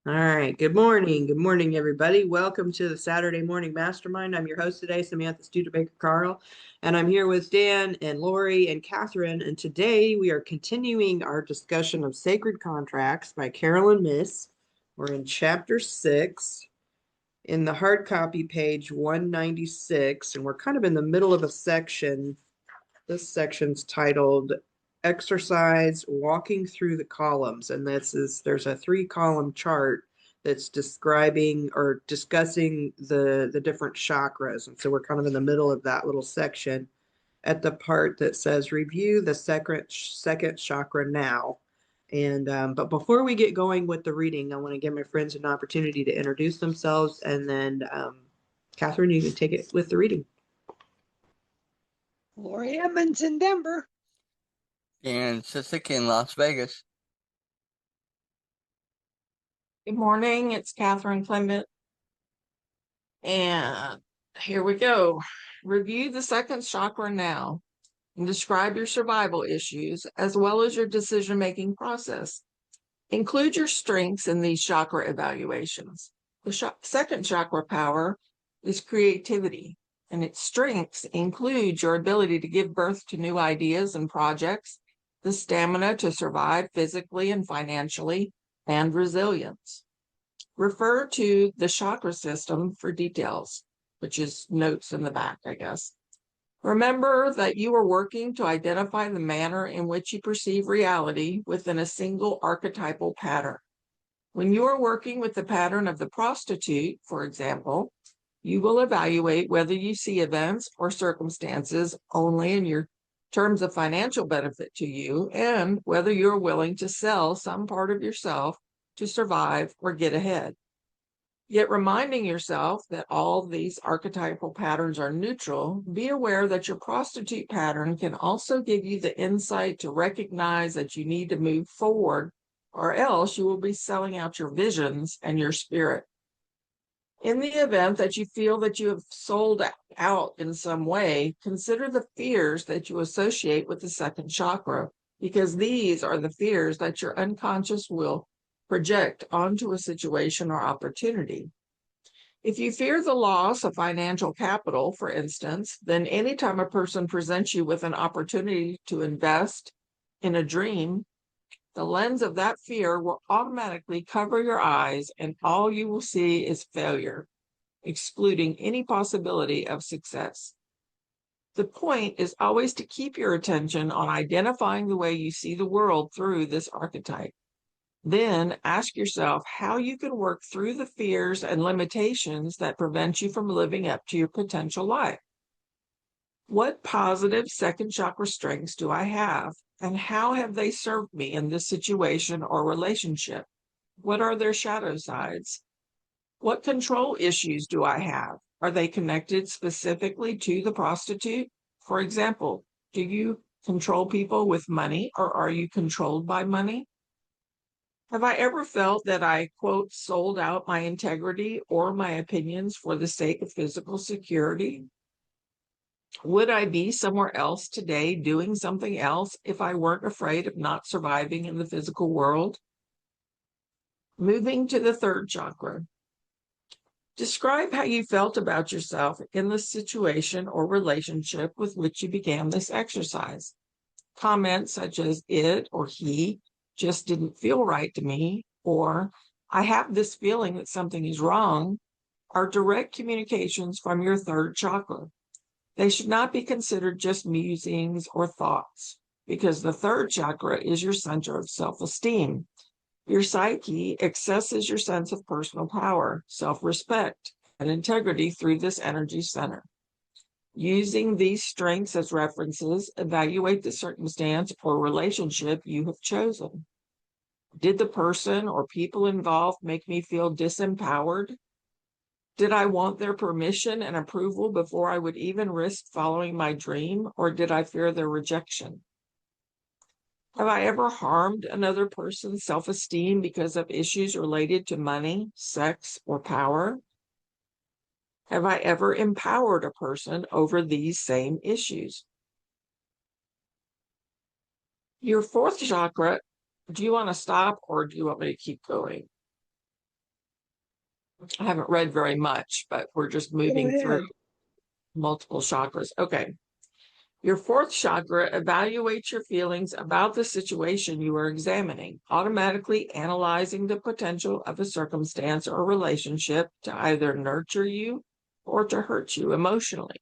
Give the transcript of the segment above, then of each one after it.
All right. Good morning. Good morning, everybody. Welcome to the Saturday Morning Mastermind. I'm your host today, Samantha Studebaker Carl, and I'm here with Dan and Lori and Catherine. And today we are continuing our discussion of Sacred Contracts by Carolyn Myss. We're in chapter 6 in the hard copy, page 196, and we're kind of in the middle of a section. This section's titled Exercise Walking Through the Columns. And there's a 3-column chart that's describing or discussing the different chakras. And so we're kind of in the middle of that little section at the part that says review the second chakra now. And but before we get going with the reading, I want to give my friends an opportunity to introduce themselves, and then Catherine, you can take it with the reading. Lori Edmonds in Denver. And Sisik in Las Vegas. Good morning, it's Catherine Clement. And here we go. Review the second chakra now and describe your survival issues as well as your decision-making process. Include your strengths in these chakra evaluations. The second chakra power is creativity, and its strengths include your ability to give birth to new ideas and projects, the stamina to survive physically and financially, and resilience. Refer to the chakra system for details, which is notes in the back, I guess. Remember that you are working to identify the manner in which you perceive reality within a single archetypal pattern. When you are working with the pattern of the prostitute, for example, you will evaluate whether you see events or circumstances only in your terms of financial benefit to you, and whether you're willing to sell some part of yourself to survive or get ahead. Yet reminding yourself that all these archetypal patterns are neutral, be aware that your prostitute pattern can also give you the insight to recognize that you need to move forward, or else you will be selling out your visions and your spirit. In the event that you feel that you have sold out in some way, consider the fears that you associate with the second chakra, because these are the fears that your unconscious will project onto a situation or opportunity. If you fear the loss of financial capital, for instance, then anytime a person presents you with an opportunity to invest in a dream, the lens of that fear will automatically cover your eyes, and all you will see is failure, excluding any possibility of success. The point is always to keep your attention on identifying the way you see the world through this archetype. Then ask yourself how you can work through the fears and limitations that prevent you from living up to your potential life. What positive second chakra strengths do I have, and how have they served me in this situation or relationship? What are their shadow sides? What control issues do I have? Are they connected specifically to the prostitute? For example, do you control people with money, or are you controlled by money? Have I ever felt that I, quote, sold out my integrity or my opinions for the sake of physical security? Would I be somewhere else today doing something else if I weren't afraid of not surviving in the physical world? Moving to the third chakra. Describe how you felt about yourself in the situation or relationship with which you began this exercise. Comments such as it or he just didn't feel right to me, or I have this feeling that something is wrong, are direct communications from your third chakra. They should not be considered just musings or thoughts, because the third chakra is your center of self-esteem. Your psyche accesses your sense of personal power, self-respect, and integrity through this energy center. Using these strengths as references, evaluate the circumstance or relationship you have chosen. Did the person or people involved make me feel disempowered? Did I want their permission and approval before I would even risk following my dream, or did I fear their rejection? Have I ever harmed another person's self-esteem because of issues related to money, sex, or power? Have I ever empowered a person over these same issues? Your fourth chakra, do you want to stop or do you want me to keep going? I haven't read very much, but we're just moving ahead. through multiple chakras. Okay. Your fourth chakra evaluates your feelings about the situation you are examining, automatically analyzing the potential of a circumstance or relationship to either nurture you or to hurt you emotionally.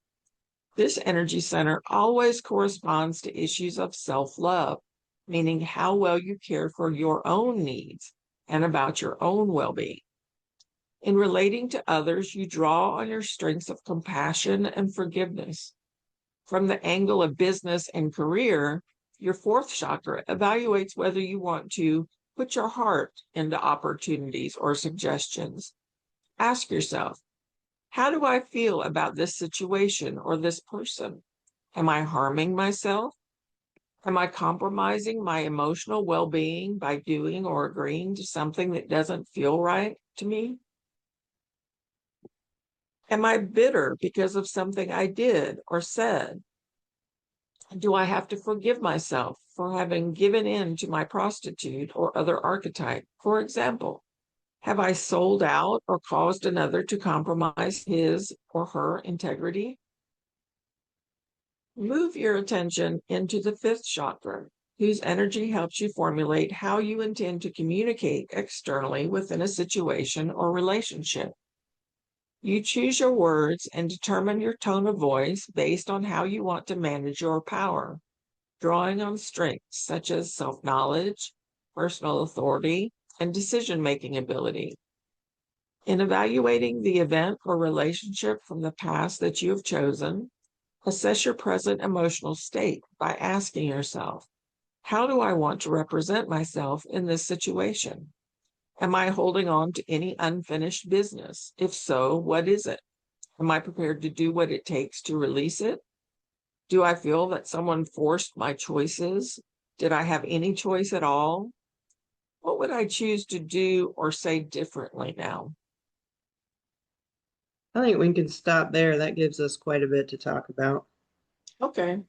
This energy center always corresponds to issues of self-love, meaning how well you care for your own needs and about your own well-being. In relating to others, you draw on your strengths of compassion and forgiveness. From the angle of business and career, your fourth chakra evaluates whether you want to put your heart into opportunities or suggestions. Ask yourself, how do I feel about this situation or this person? Am I harming myself? Am I compromising my emotional well-being by doing or agreeing to something that doesn't feel right to me? Am I bitter because of something I did or said? Do I have to forgive myself for having given in to my prostitute or other archetype? For example, have I sold out or caused another to compromise his or her integrity? Move your attention into the fifth chakra, whose energy helps you formulate how you intend to communicate externally within a situation or relationship. You choose your words and determine your tone of voice based on how you want to manage your power, drawing on strengths such as self-knowledge, personal authority, and decision-making ability. In evaluating the event or relationship from the past that you have chosen, assess your present emotional state by asking yourself, how do I want to represent myself in this situation? Am I holding on to any unfinished business? If so, what is it? Am I prepared to do what it takes to release it? Do I feel that someone forced my choices? Did I have any choice at all? What would I choose to do or say differently now? I think we can stop there. That gives us quite a bit to talk about. Okay.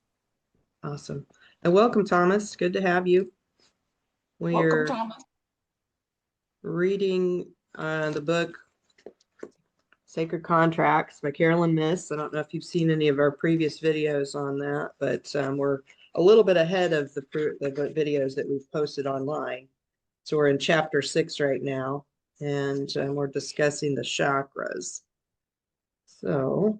Awesome. And welcome, Thomas. Good to have you. Welcome, We're Thomas. reading the book Sacred Contracts by Carolyn Myss. I don't know if you've seen any of our previous videos on that, but we're a little bit ahead of the videos that we've posted online. So we're in chapter 6 right now, and we're discussing the chakras. So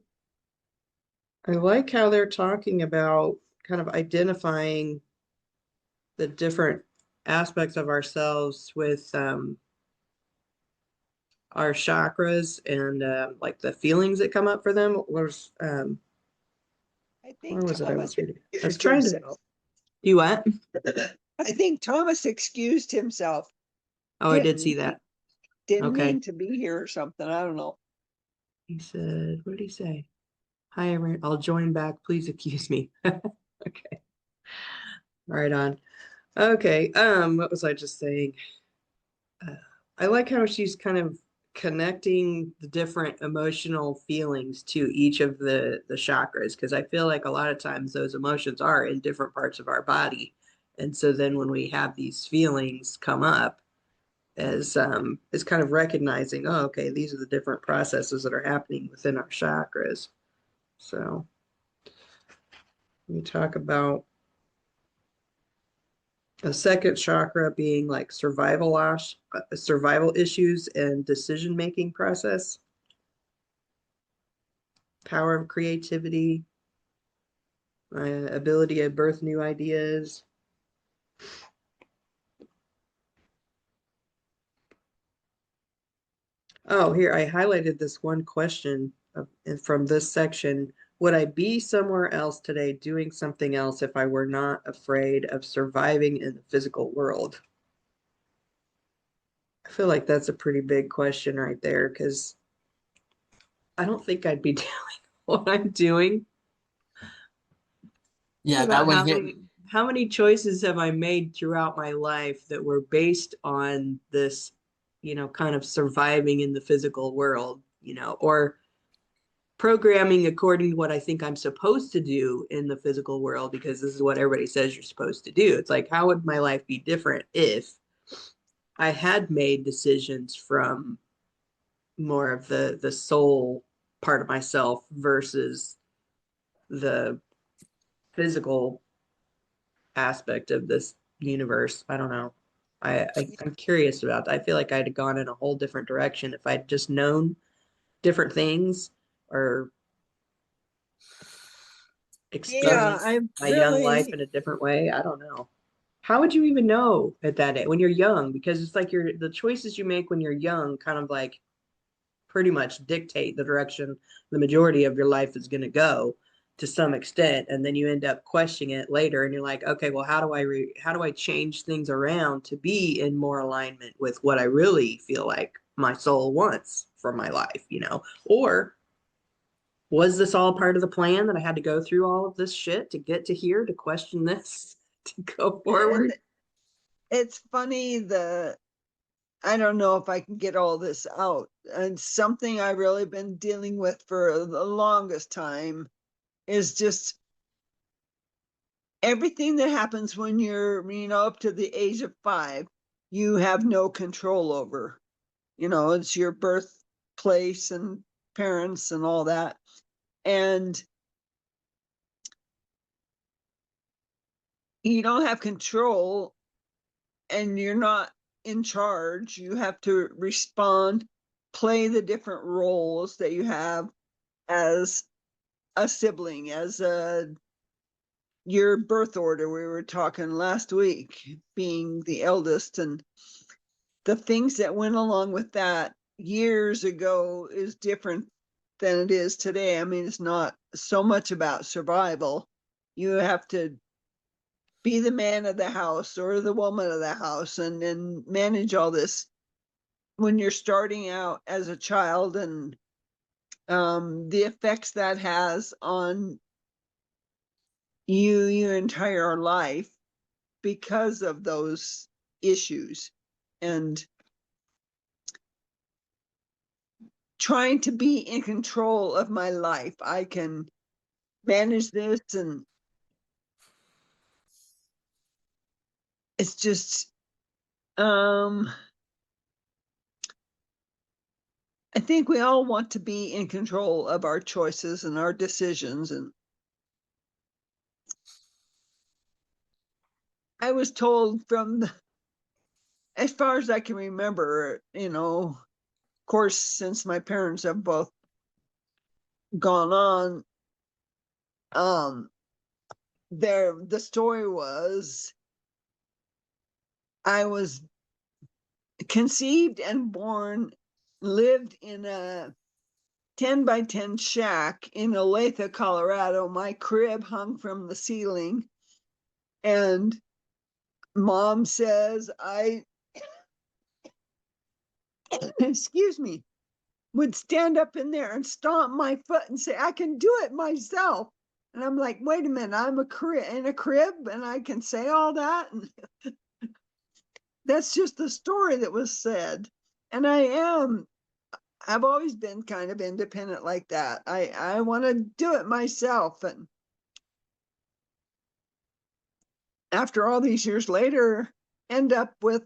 I like how they're talking about kind of identifying the different aspects of ourselves with our chakras and like the feelings that come up for them. Was I where think was it? I Thomas was reading. I was excused trying to. himself. You what? I think Thomas excused himself. Oh, I did see that. Didn't Okay. mean to be here or something. I don't know. He said, what did he say? Hi, everyone. I'll join back. Please excuse me. Okay. Right on. Okay. What was I just saying? I like how she's kind of connecting the different emotional feelings to each of the chakras, because I feel like a lot of times those emotions are in different parts of our body. And so then when we have these feelings come up, as is kind of recognizing, oh, okay, these are the different processes that are happening within our chakras. So we talk about the second chakra being like survival issues and decision making process, power of creativity, ability to birth new ideas. Oh, here I highlighted this one question from this section. Would I be somewhere else today doing something else if I were not afraid of surviving in the physical world? I feel like that's a pretty big question right there, because I don't think I'd be doing what I'm doing. Yeah, that About was it. how many choices have I made throughout my life that were based on this, kind of surviving in the physical world, or programming according to what I think I'm supposed to do in the physical world, because this is what everybody says you're supposed to do. It's like, how would my life be different if I had made decisions from more of the soul part of myself versus the physical aspect of this universe. I don't know. I'm curious about that. I feel like I'd have gone in a whole different direction if I'd just known different things or Yeah, experienced I my young life really, in a different way. I don't know. How would you even know at that age when you're young? Because it's like the choices you make when you're young kind of like pretty much dictate the direction the majority of your life is going to go to some extent, and then you end up questioning it later and you're like, okay, well, how do I change things around to be in more alignment with what I really feel like my soul wants for my life, or was this all part of the plan that I had to go through all of this shit to get to here to question this to go forward? and it's funny, I don't know if I can get all this out. And something I've really been dealing with for the longest time is just everything that happens when you're, up to the age of 5, you have no control over. It's your birthplace and parents and all that. And you don't have control and you're not in charge. You have to respond, play the different roles that you have as a sibling, as your birth order. We were talking last week, being the eldest, and the things that went along with that years ago is different than it is today. I mean, it's not so much about survival. You have to be the man of the house or the woman of the house and manage all this when you're starting out as a child, and the effects that has on you your entire life because of those issues, and trying to be in control of my life. I can manage this, and it's just I think we all want to be in control of our choices and our decisions. And I was told as far as I can remember, of course, since my parents have both gone on, the story was I was conceived and born, lived in a 10 by 10 shack in Olathe, Colorado. My crib hung from the ceiling, and mom says I excuse me, would stand up in there and stomp my foot and say, I can do it myself. And I'm like, wait a minute, I'm in a crib and I can say all that. And that's just the story that was said. And I've always been kind of independent like that. I want to do it myself. And after all these years later, end up with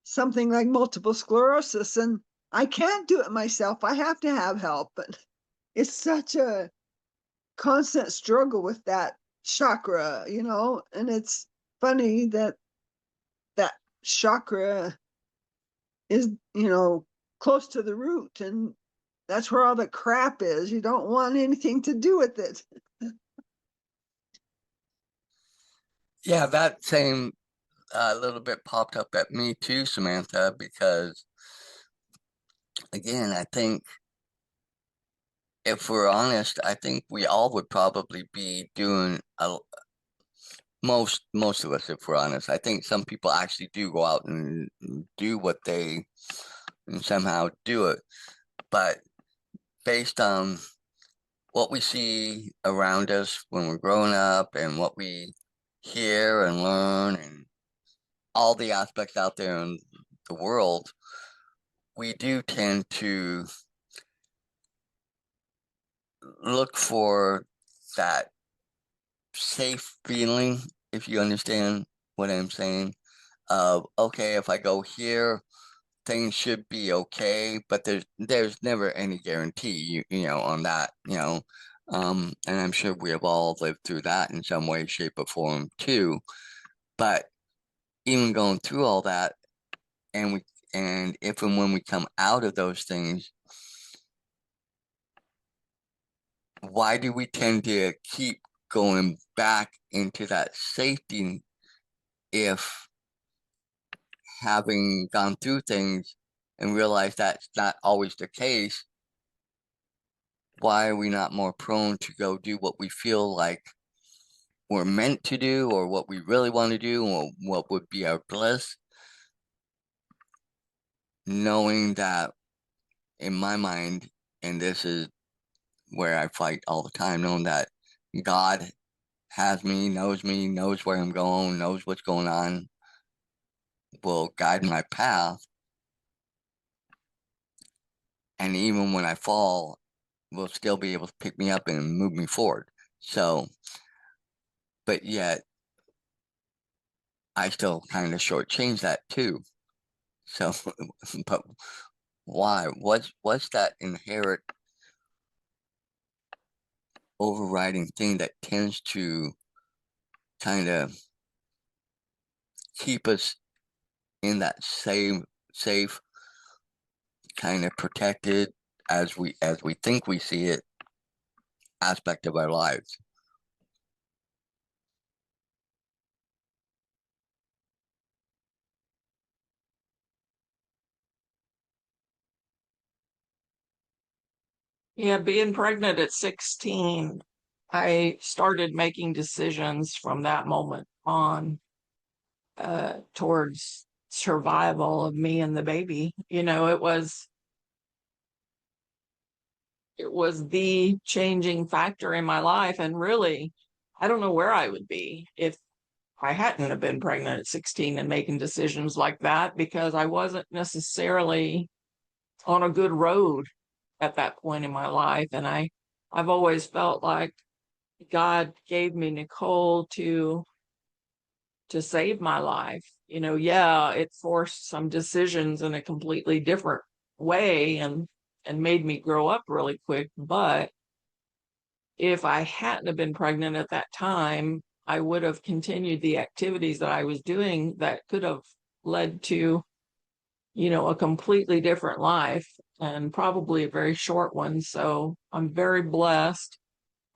something like multiple sclerosis, and I can't do it myself. I have to have help. And it's such a constant struggle with that chakra, and it's funny that that chakra is, close to the root, and that's where all the crap is. You don't want anything to do with it. Yeah, that same little bit popped up at me too, Samantha, because again, I think if we're honest, I think we all would probably be doing most of us, if we're honest. I think some people actually do go out and do what they and somehow do it, but based on what we see around us when we're growing up and what we hear and learn and all the aspects out there in the world, we do tend to look for that safe feeling, if you understand what I'm saying, of okay, if I go here, things should be okay, but there's never any guarantee, you know, on that, you know. And I'm sure we have all lived through that in some way, shape, or form too. But even going through all that, and if and when we come out of those things, why do we tend to keep going back into that safety if having gone through things and realize that's not always the case? Why are we not more prone to go do what we feel like we're meant to do, or what we really want to do, or what would be our bliss? Knowing that, in my mind, and this is where I fight all the time, knowing that God has me, knows where I'm going, knows what's going on, will guide my path. And even when I fall, will still be able to pick me up and move me forward. So, but yet, I still kind of shortchange that too. So, but why? What's that inherent overriding thing that tends to kind of keep us in that same safe, kind of protected as we think we see it aspect of our lives? Yeah, being pregnant at 16, I started making decisions from that moment on towards survival of me and the baby. You know, it was the changing factor in my life. And really, I don't know where I would be if I hadn't have been pregnant at 16 and making decisions like that, because I wasn't necessarily on a good road at that point in my life. And I've always felt like God gave me Nicole to save my life. You know, yeah, it forced some decisions in a completely different way and made me grow up really quick. But if I hadn't have been pregnant at that time, I would have continued the activities that I was doing that could have led to, you know, a completely different life, and probably a very short one. So I'm very blessed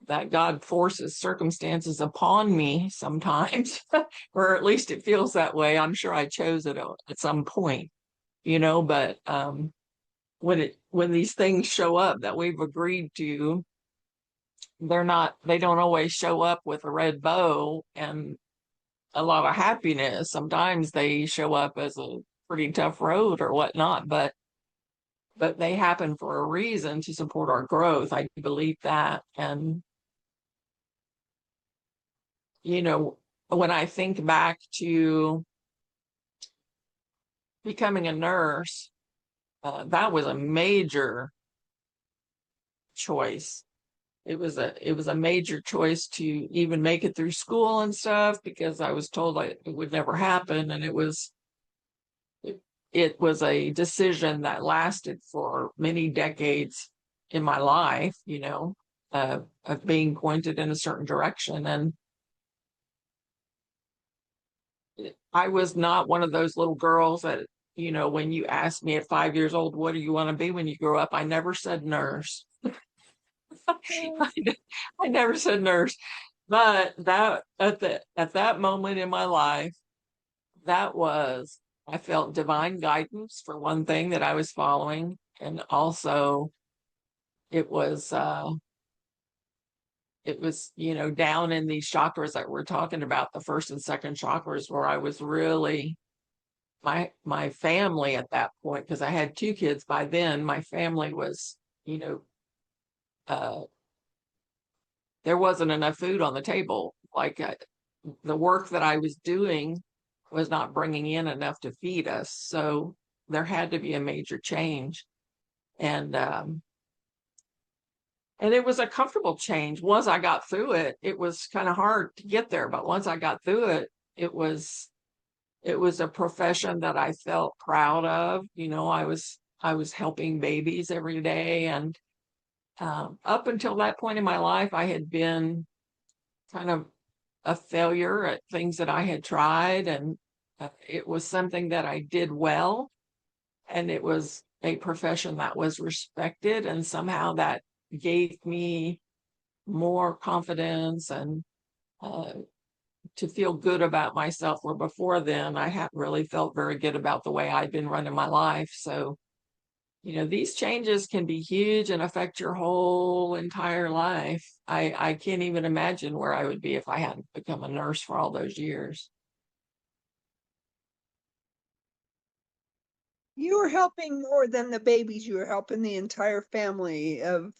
that God forces circumstances upon me sometimes, or at least it feels that way. I'm sure I chose it at some point, you know, but when these things show up that we've agreed to, they don't always show up with a red bow and a lot of happiness. Sometimes they show up as a pretty tough road or whatnot, but they happen for a reason, to support our growth. I believe that. And you know, when I think back to becoming a nurse, that was a major choice. It was a major choice to even make it through school and stuff, because I was told it would never happen, and it was a decision that lasted for many decades in my life. You know, of being pointed in a certain direction. And I was not one of those little girls that, you know, when you asked me at 5 years old, what do you want to be when you grow up? I never said nurse. I never said nurse. But that at that moment in my life, I felt divine guidance, for one thing, that I was following. And also it was you know, down in these chakras that we're talking about, the first and second chakras, where I was really, my family at that point, because I had two kids by then, my family was, you know, there wasn't enough food on the table. Like the work that I was doing was not bringing in enough to feed us. So there had to be a major change. And it was a comfortable change. Once I got through it, it was kind of hard to get there. But once I got through it, it was It was a profession that I felt proud of. You know, I was helping babies every day, and up until that point in my life, I had been kind of a failure at things that I had tried, and it was something that I did well, and it was a profession that was respected, and somehow that gave me more confidence and uh, to feel good about myself, where before then I hadn't really felt very good about the way I'd been running my life. So, you know, these changes can be huge and affect your whole entire life. I can't even imagine where I would be if I hadn't become a nurse for all those years. You were helping more than the babies. You were helping the entire family of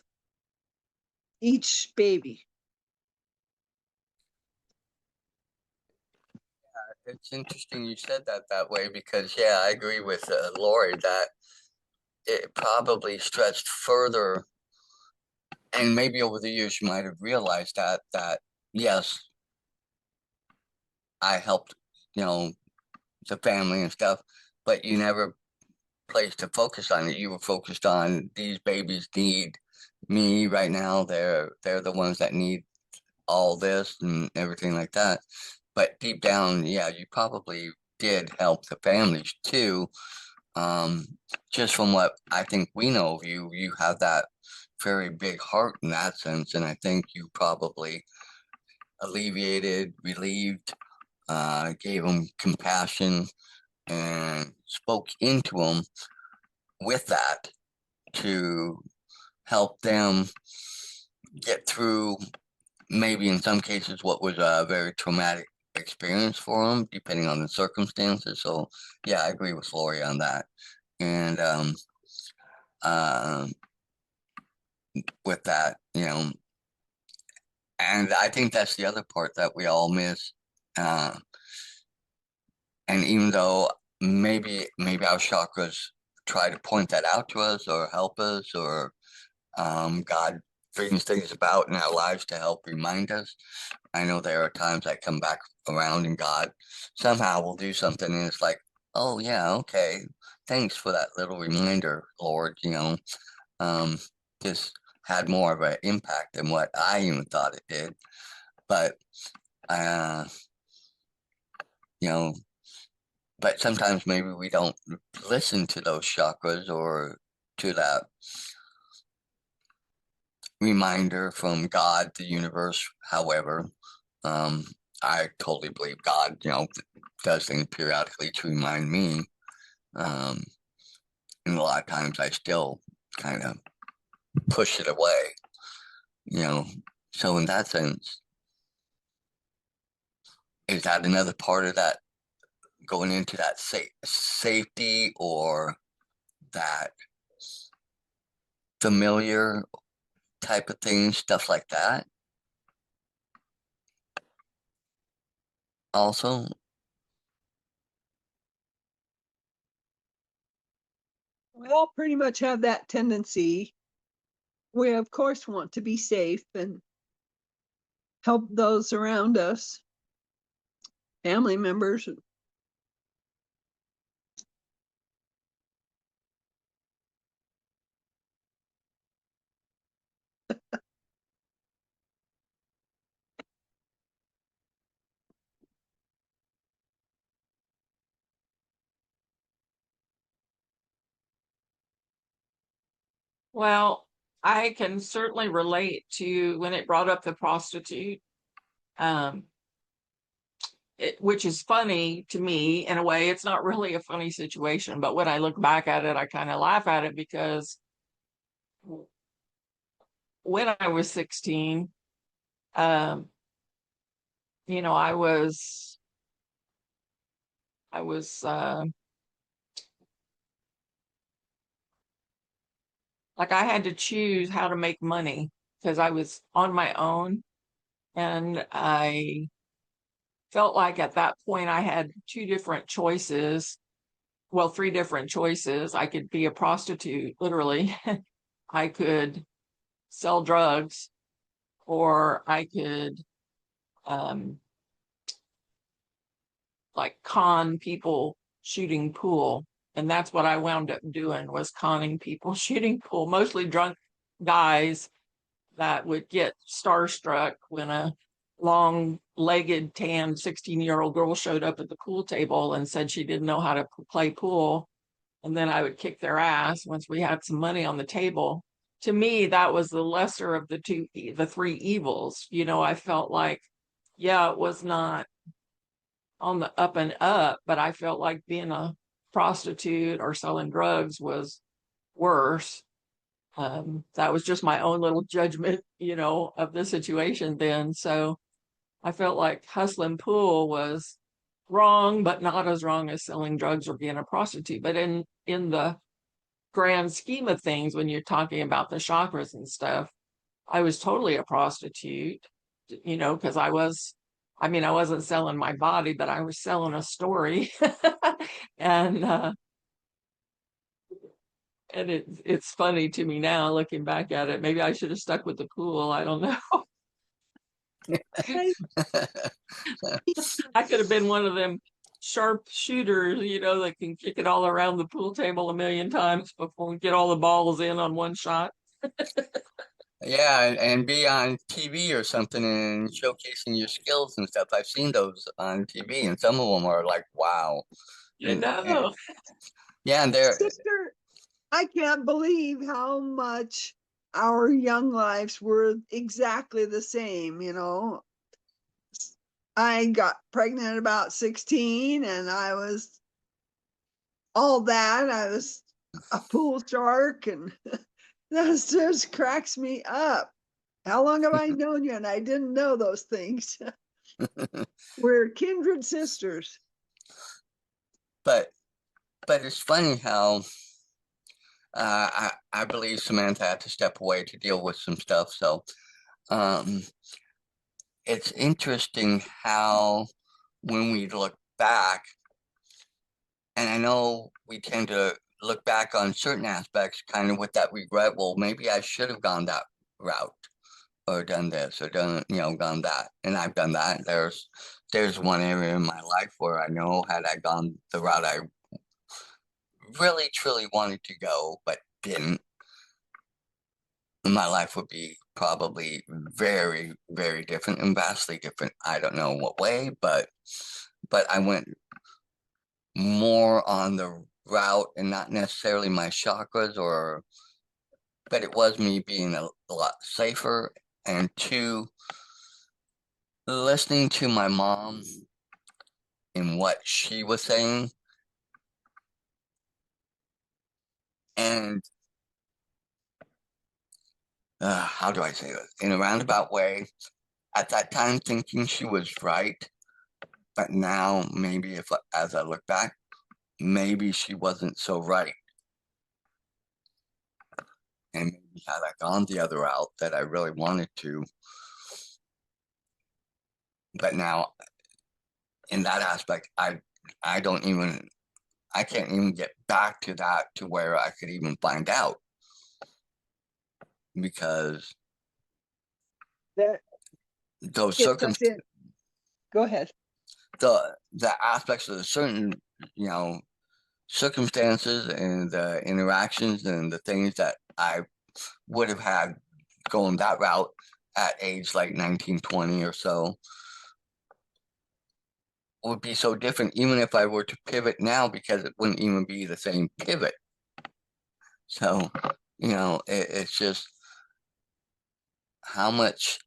each baby. It's interesting you said that way because, yeah, I agree with Lori that it probably stretched further, and maybe over the years you might have realized that yes, I helped, the family and stuff, but you never placed a focus on it. You were focused on these babies need me right now. They're the ones that need all this and everything like that. But deep down, yeah, you probably did help the families too. Just from what I think we know of you, you have that very big heart in that sense, and I think you probably alleviated, relieved, gave them compassion, and spoke into them with that to help them get through maybe in some cases what was a very traumatic experience for them, depending on the circumstances. So yeah, I agree with Lori on that. And uh, with that, and I think that's the other part that we all miss. Uh, and even though maybe our chakras try to point that out to us or help us, or God brings things about in our lives to help remind us. I know there are times I come back around and God somehow will do something and it's like, oh yeah, okay. Thanks for that little reminder, Lord. Um, this had more of an impact than what I even thought it did. But uh, you know, but sometimes maybe we don't listen to those chakras or to that reminder from God, the universe. However, um, I totally believe God, does things periodically to remind me. Um, and a lot of times I still kind of push it away, you know. So in that sense, is that another part of that going into that safety or that familiar type of thing, stuff like that? Also, We all pretty much have that tendency. We, of course, want to be safe and help those around us, family members. Well, I can certainly relate to when it brought up the prostitute, um, which is funny to me in a way. It's not really a funny situation, but when I look back at it, I kind of laugh at it because when I was 16, um, you know, I was like I had to choose how to make money because I was on my own, and I felt like at that point I had two different choices. Well, three different choices. I could be a prostitute, literally. I could sell drugs, or I could um, like con people shooting pool. And that's what I wound up doing, was conning people shooting pool, mostly drunk guys that would get starstruck when a long-legged, tan 16-year-old girl showed up at the pool table and said she didn't know how to play pool. And then I would kick their ass once we had some money on the table. To me, that was the lesser of the three evils. You know, I felt like, yeah, it was not on the up and up, but I felt like being a prostitute or selling drugs was worse. That was just my own little judgment, you know, of the situation then. So I felt like hustling pool was wrong, but not as wrong as selling drugs or being a prostitute. But in the grand scheme of things, when you're talking about the chakras and stuff, I was totally a prostitute, you know, because I wasn't selling my body, but I was selling a story. and it's funny to me now looking back at it. Maybe I should have stuck with the pool. I don't know. I could have been one of them sharp shooters, you know, that can kick it all around the pool table a million times before we get all the balls in on one shot. Yeah, and be on TV or something and showcasing your skills and stuff. I've seen those on TV, and some of them are like, wow. You know. Yeah, and they're Sister, I can't believe how much our young lives were exactly the same, you know. I got pregnant at about 16 and I was all that. I was a pool shark and that just cracks me up. How long have I known you? And I didn't know those things. We're kindred sisters. but it's funny how I believe Samantha had to step away to deal with some stuff. So it's interesting how when we look back, and I know we tend to look back on certain aspects kind of with that regret. Well, maybe I should have gone that route or done this or done, gone that. And I've done that. There's one area in my life where I know had I gone the route I really truly wanted to go, but didn't, my life would be probably very, very different and vastly different. I don't know what way, but I went more on the route and not necessarily my chakras but it was me being a lot safer, and two, listening to my mom and what she was saying, and how do I say this? In a roundabout way, at that time thinking she was right, but now maybe as I look back, maybe she wasn't so right. And maybe had I gone the other route that I really wanted to, but now in that aspect, I can't even get back to that to where I could even find out, because That those gets us in. Go ahead. the aspects of the certain, circumstances and the interactions and the things that I would have had going that route at age like 19, 20 or so would be so different, even if I were to pivot now, because it wouldn't even be the same pivot. So, it's just how much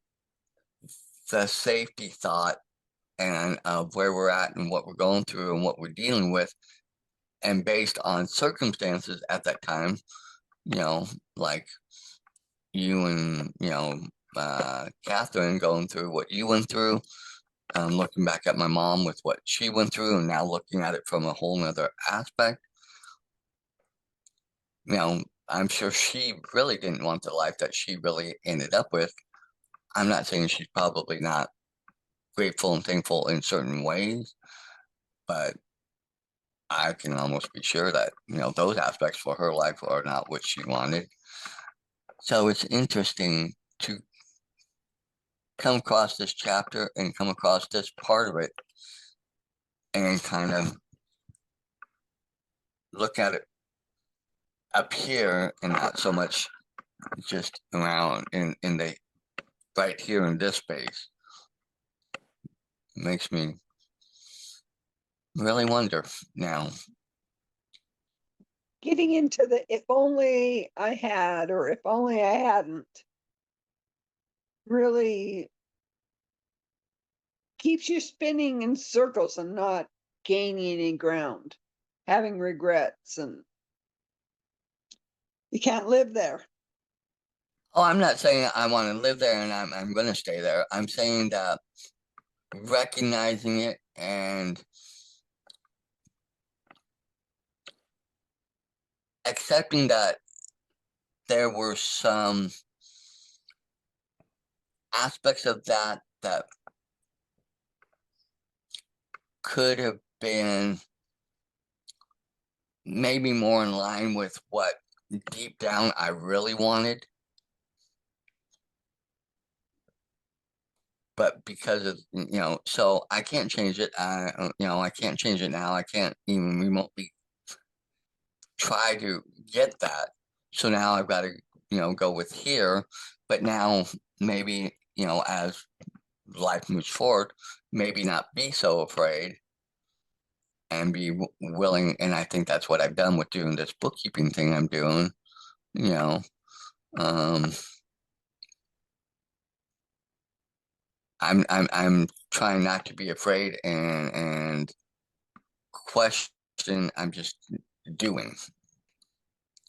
the safety thought and of where we're at and what we're going through and what we're dealing with, and based on circumstances at that time, like you and Catherine going through what you went through, looking back at my mom with what she went through, and now looking at it from a whole nother aspect. I'm sure she really didn't want the life that she really ended up with. I'm not saying she's probably not grateful and thankful in certain ways, but I can almost be sure that, those aspects for her life are not what she wanted. So it's interesting to come across this chapter and come across this part of it and kind of look at it up here and not so much just around in the right here in this space. It makes me really wonder now. Getting into the if only I had or if only I hadn't really keeps you spinning in circles and not gaining any ground, having regrets, and you can't live there. Oh, I'm not saying I want to live there and I'm going to stay there. I'm saying that recognizing it and accepting that there were some aspects of that that could have been maybe more in line with what deep down I really wanted. But because of, so I can't change it. I can't change it now. I can't even remotely try to get that. So now I've got to, go with here. But now maybe, as life moves forward, maybe not be so afraid and be willing. And I think that's what I've done with doing this bookkeeping thing I'm doing, you know. I'm trying not to be afraid and question. I'm just doing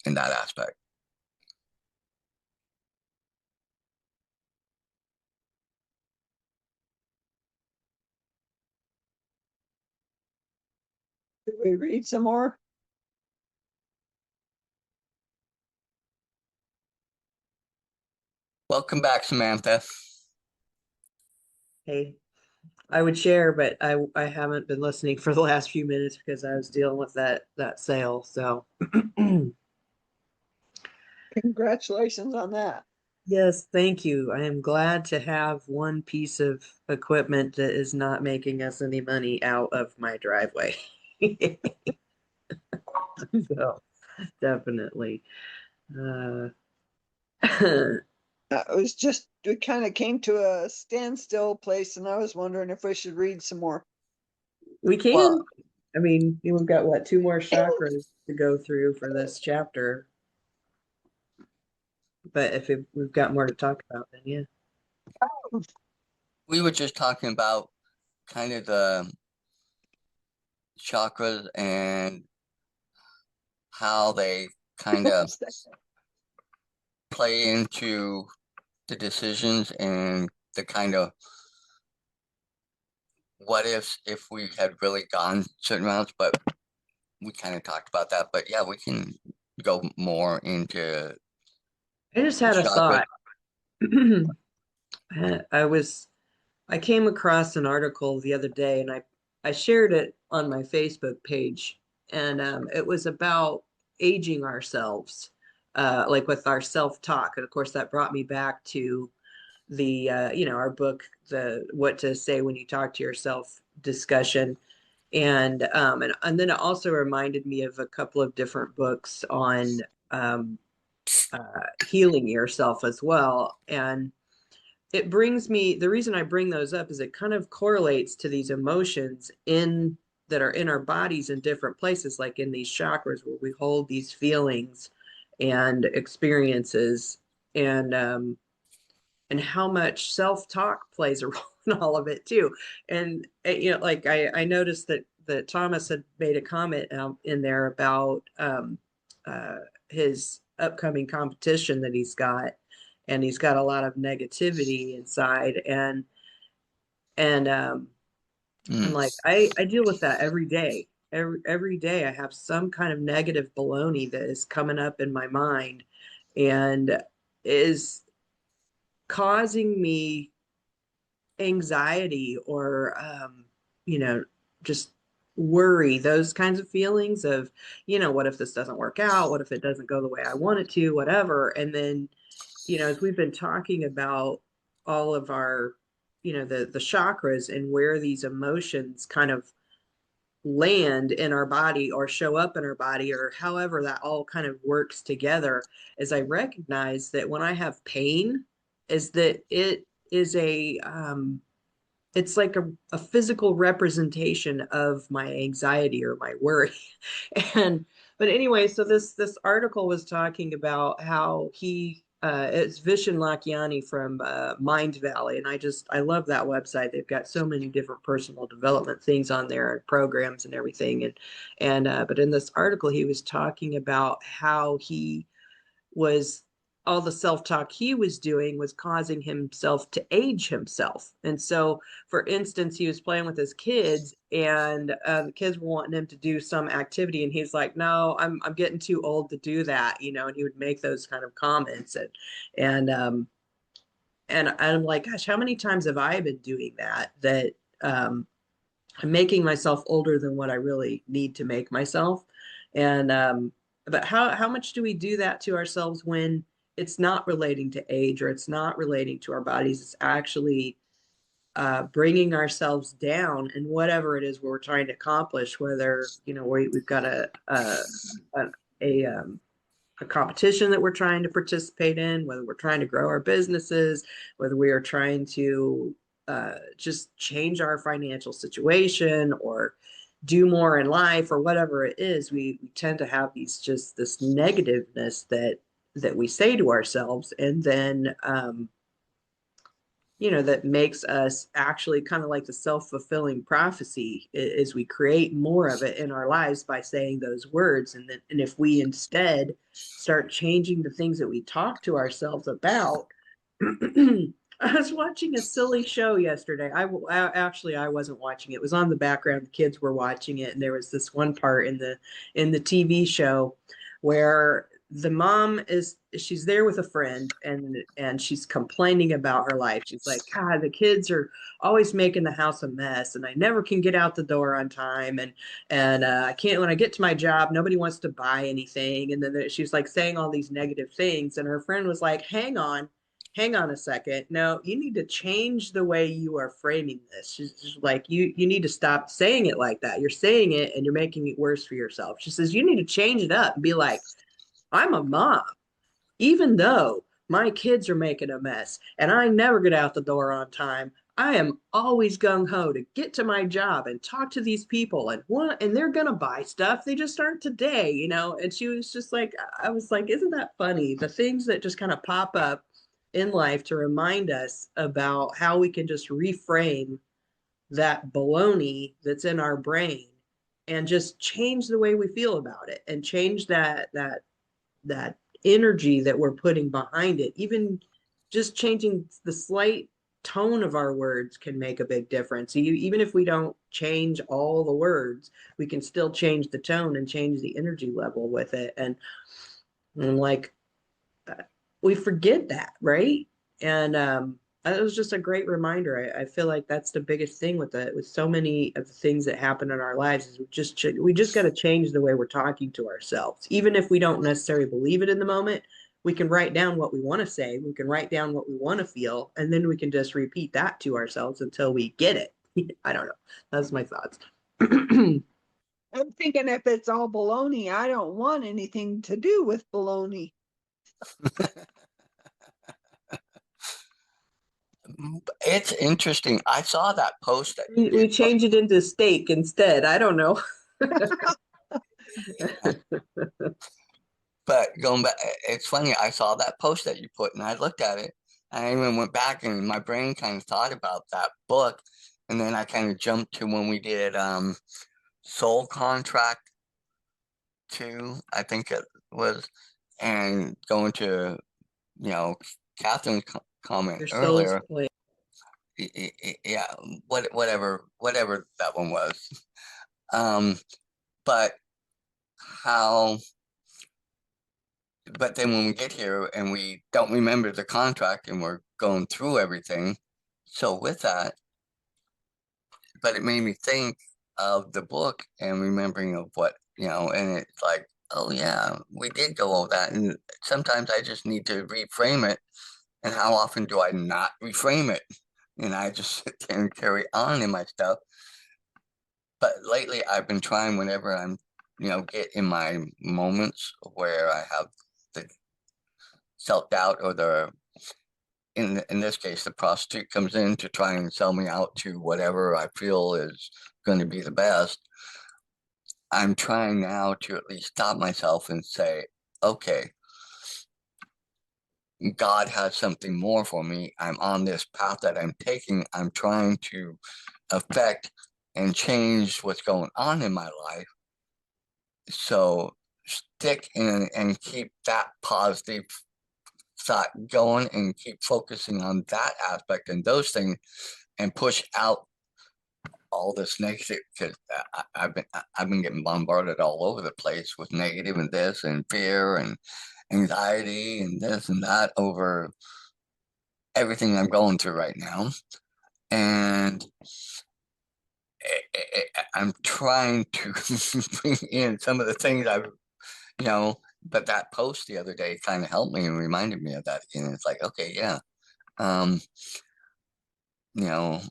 in that aspect. Should we read some more? Welcome back, Samantha. Hey, I would share, but I haven't been listening for the last few minutes because I was dealing with that sale. So Congratulations on that. yes, thank you. I am glad to have one piece of equipment that is not making us any money out of my driveway. So definitely. It was just, we kind of came to a standstill place, and I was wondering if we should read some more. We can. Well, I mean, we've got what, 2 more chakras to go through for this chapter. But if we've got more to talk about, then yeah. we were just talking about kind of the chakras and how they kind of play into the decisions and the kind of what if we had really gone certain routes, but we kind of talked about that. But yeah, we can go more into I just had a chakras. thought. I came across an article the other day and I shared it on my Facebook page, and it was about aging ourselves, like with our self-talk. And of course that brought me back to the our book, the What to Say When You Talk to Yourself discussion. And then it also reminded me of a couple of different books on healing yourself as well. And it brings me, the reason I bring those up is it kind of correlates to these emotions that are in our bodies in different places, like in these chakras where we hold these feelings and experiences, and how much self-talk plays a role in all of it too. And like I noticed that Thomas had made a comment in there about his upcoming competition that he's got, and he's got a lot of negativity inside, and I'm like, I deal with that every day. Every day I have some kind of negative baloney that is coming up in my mind and is causing me anxiety or just worry, those kinds of feelings of, what if this doesn't work out, what if it doesn't go the way I want it to, whatever. And then as we've been talking about all of our the chakras and where these emotions kind of land in our body or show up in our body, or however that all kind of works together, is I recognize that when I have pain, is that it is it's like a physical representation of my anxiety or my worry. And but anyway, so this article was talking about how it's Vishen Lakhiani from Mind Valley, and I love that website. They've got so many different personal development things on there and programs and everything. And but in this article, he was talking about how he was all the self-talk he was doing was causing himself to age himself. And so, for instance, he was playing with his kids, and the kids were wanting him to do some activity, and he's like, "No, I'm getting too old to do that," you know. And he would make those kind of comments, and and I'm like, "Gosh, how many times have I been doing that? That I'm making myself older than what I really need to make myself." And but how much do we do that to ourselves when it's not relating to age, or it's not relating to our bodies? It's actually bringing ourselves down in whatever it is we're trying to accomplish. Whether, you know, we've got a, a competition that we're trying to participate in, whether we're trying to grow our businesses, whether we are trying to just change our financial situation or do more in life, or whatever it is, we tend to have this negativeness that we say to ourselves, and then you know, that makes us actually kind of like the self-fulfilling prophecy, is we create more of it in our lives by saying those words. And then, and if we instead start changing the things that we talk to ourselves about. I was watching a silly show yesterday. Actually, I wasn't watching it. It was on the background. The kids were watching it, and there was this one part in the TV show where the mom she's there with a friend, and she's complaining about her life. She's like, "God, the kids are always making the house a mess, and I never can get out the door on time, and I can't, when I get to my job, nobody wants to buy anything." And then she's like saying all these negative things, and her friend was like, hang on a second. No, you need to change the way you are framing this. She's like, you need to stop saying it like that. You're saying it and you're making it worse for yourself. She says, you need to change it up and be like, I'm a mom, even though my kids are making a mess and I never get out the door on time. I am always gung ho to get to my job and talk to these people, and they're gonna buy stuff. They just aren't today, you know. And she was just like, I was like, isn't that funny? The things that just kind of pop up in life to remind us about how we can just reframe that baloney that's in our brain and just change the way we feel about it, and change that energy that we're putting behind it. Even just changing the slight tone of our words can make a big difference. So even if we don't change all the words, we can still change the tone and change the energy level with it. And like, we forget that, right? And it was just a great reminder. I feel like that's the biggest thing with with so many of the things that happen in our lives, is we just got to change the way we're talking to ourselves. Even if we don't necessarily believe it in the moment, we can write down what we want to say, we can write down what we want to feel, and then we can just repeat that to ourselves until we get it. I don't know. That's my thoughts. I'm thinking if it's all baloney, I don't want anything to do with baloney. It's interesting. I saw that post that you We did. change it into steak instead. I don't know. But going back, it's funny. I saw that post that you put, and I looked at it. I even went back, and my brain kind of thought about that book, and then I kind of jumped to when we did Soul Contract 2, I think it was, and going to, you know, Catherine's comment Your soul's earlier. play. Yeah, whatever that one was. But how? But then when we get here and we don't remember the contract and we're going through everything, so with that, but it made me think of the book and remembering of what, you know, and it's like, oh yeah, we did go over that, and sometimes I just need to reframe it. And how often do I not reframe it? And I just sit there and carry on in my stuff. But lately I've been trying whenever I'm, get in my moments where I have the self-doubt or in this case, the prostitute comes in to try and sell me out to whatever I feel is going to be the best. I'm trying now to at least stop myself and say, okay, God has something more for me. I'm on this path that I'm taking. I'm trying to affect and change what's going on in my life. So stick in and keep that positive thought going and keep focusing on that aspect and those things and push out all this negative, because I've been getting bombarded all over the place with negative and this and fear and anxiety and this and that over everything I'm going through right now. And I'm trying to bring in some of the things but that post the other day kind of helped me and reminded me of that. And it's like, okay, yeah. You know,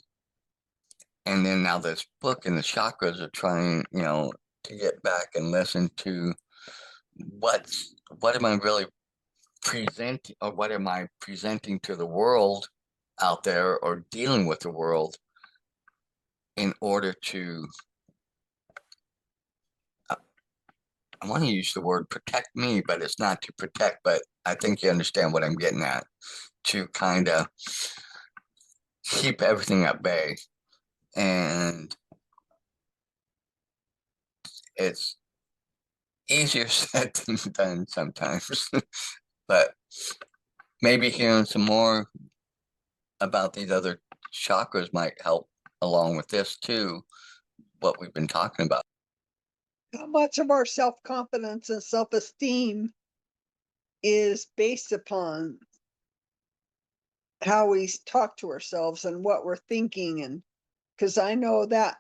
and then now this book and the chakras are trying, to get back and listen to what am I really presenting, or what am I presenting to the world out there or dealing with the world in order to, I want to use the word protect me, but it's not to protect, but I think you understand what I'm getting at, to kind of keep everything at bay. And it's easier said than done sometimes, but maybe hearing some more about these other chakras might help along with this too, what we've been talking about. How much of our self-confidence and self-esteem is based upon how we talk to ourselves and what we're thinking? And because I know that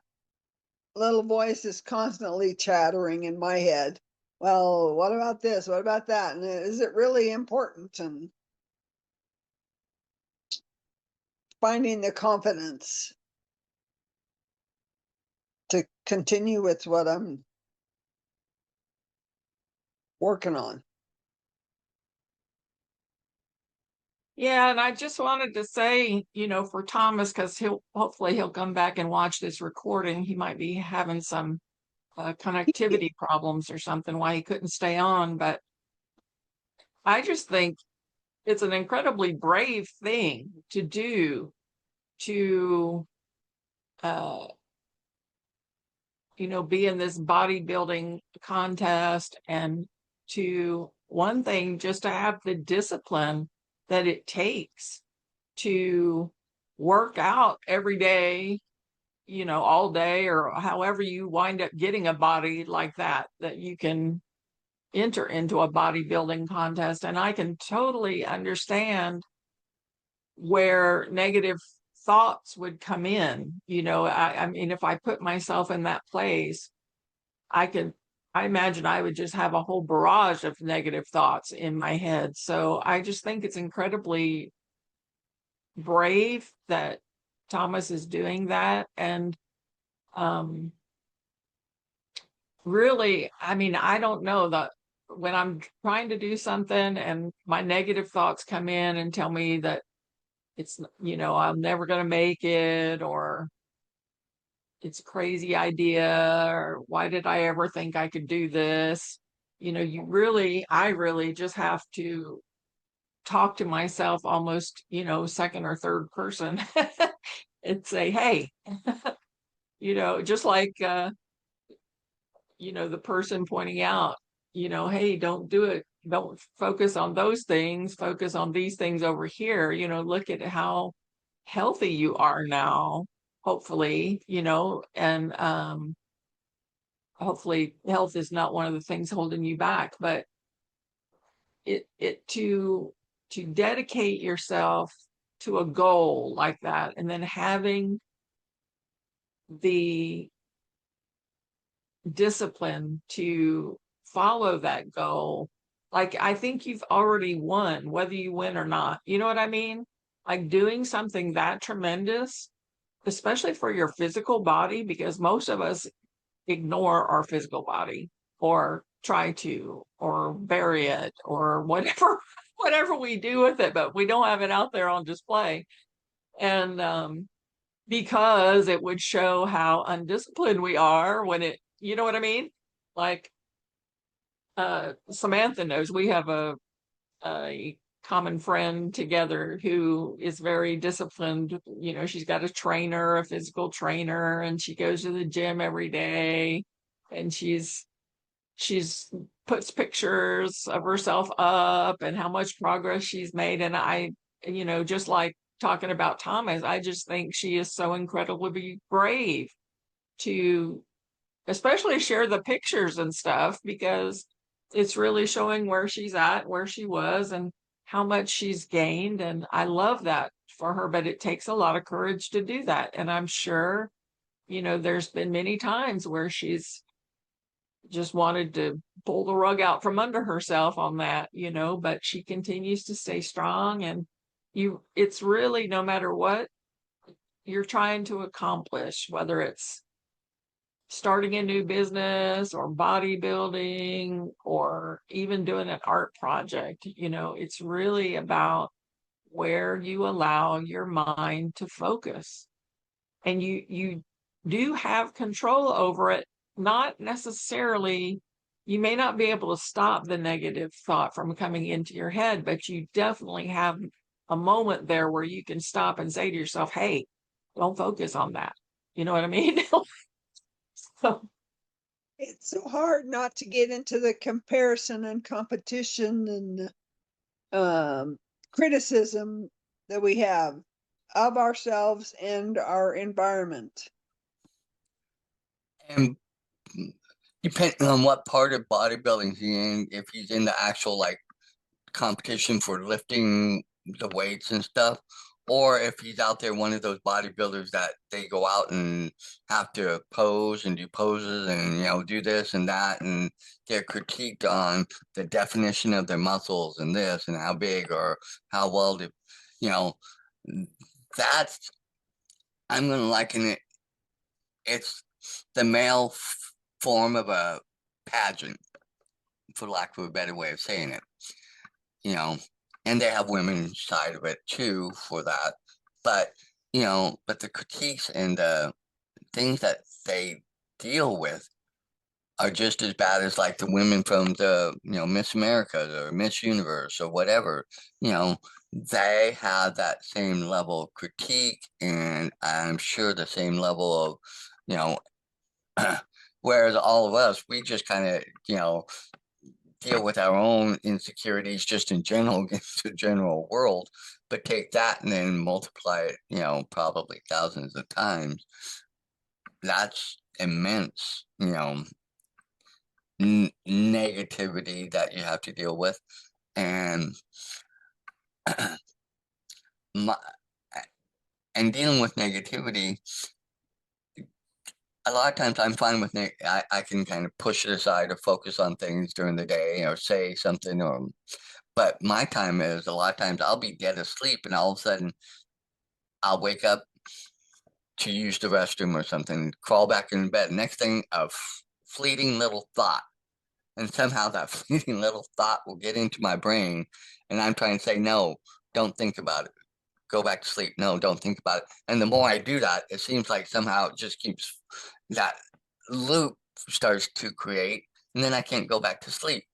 little voice is constantly chattering in my head. Well, what about this? What about that? And is it really important? And finding the confidence to continue with what I'm working on. Yeah, and I just wanted to say, for Thomas, because hopefully he'll come back and watch this recording. He might be having some connectivity problems or something why he couldn't stay on, but I just think it's an incredibly brave thing to do, to be in this bodybuilding contest, and to, one thing, just to have the discipline that it takes to work out every day, all day, or however you wind up getting a body like that you can enter into a bodybuilding contest. And I can totally understand where negative thoughts would come in. I mean, if I put myself in that place, I imagine I would just have a whole barrage of negative thoughts in my head. So I just think it's incredibly brave that Thomas is doing that. And really, I mean, I don't know that when I'm trying to do something and my negative thoughts come in and tell me that it's, I'm never going to make it, or it's a crazy idea, or why did I ever think I could do this? I really just have to talk to myself almost, second or third person and say, hey, just like, the person pointing out, hey, don't do it. Don't focus on those things. Focus on these things over here. Look at how healthy you are now, hopefully, and hopefully health is not one of the things holding you back, but to dedicate yourself to a goal like that, and then having the discipline to follow that goal. Like, I think you've already won, whether you win or not. You know what I mean? Like, doing something that tremendous, especially for your physical body, because most of us ignore our physical body or try to or bury it or whatever whatever we do with it, but we don't have it out there on display. And because it would show how undisciplined we are when it, you know what I mean? Like Samantha knows we have a common friend together who is very disciplined. You know, she's got a trainer, a physical trainer, and she goes to the gym every day, and she's puts pictures of herself up and how much progress she's made. And I, you know, just like talking about Thomas, I just think she is so incredibly brave to especially share the pictures and stuff, because it's really showing where she's at, where she was, and how much she's gained. And I love that for her, but it takes a lot of courage to do that. And I'm sure, you know, there's been many times where she's just wanted to pull the rug out from under herself on that, you know, but she continues to stay strong. And it's really, no matter what you're trying to accomplish, whether it's starting a new business or bodybuilding or even doing an art project, you know, it's really about where you allow your mind to focus. And you do have control over it, not necessarily, you may not be able to stop the negative thought from coming into your head, but you definitely have a moment there where you can stop and say to yourself, hey, don't focus on that. You know what I mean? So It's so hard not to get into the comparison and competition and criticism that we have of ourselves and our environment. And depending on what part of bodybuilding he's in, if he's in the actual like competition for lifting the weights and stuff, or if he's out there one of those bodybuilders that they go out and have to pose and do poses and, you know, do this and that, and get critiqued on the definition of their muscles and this and how big or how well they, you know, that's, I'm going to liken it, it's the male form of a pageant, for lack of a better way of saying it, you know, and they have women side of it too for that. But, you know, but the critiques and the things that they deal with are just as bad as like the women from the, you know, Miss America or Miss Universe or whatever, you know, they have that same level of critique, and I'm sure the same level of, you know, whereas all of us, we just kind of, you know, deal with our own insecurities just in general against the general world, but take that and then multiply it, you know, probably thousands of times. That's immense, you know, negativity that you have to deal with. And my, and dealing with negativity, a lot of times I'm fine with I can kind of push it aside or focus on things during the day or say something, or but my time is a lot of times I'll be dead asleep and all of a sudden I'll wake up to use the restroom or something, crawl back in bed. Next thing, a fleeting little thought, and somehow that fleeting little thought will get into my brain, and I'm trying to say, no, don't think about it. Go back to sleep. No, don't think about it. And the more I do that, it seems like somehow it just keeps, that loop starts to create, and then I can't go back to sleep.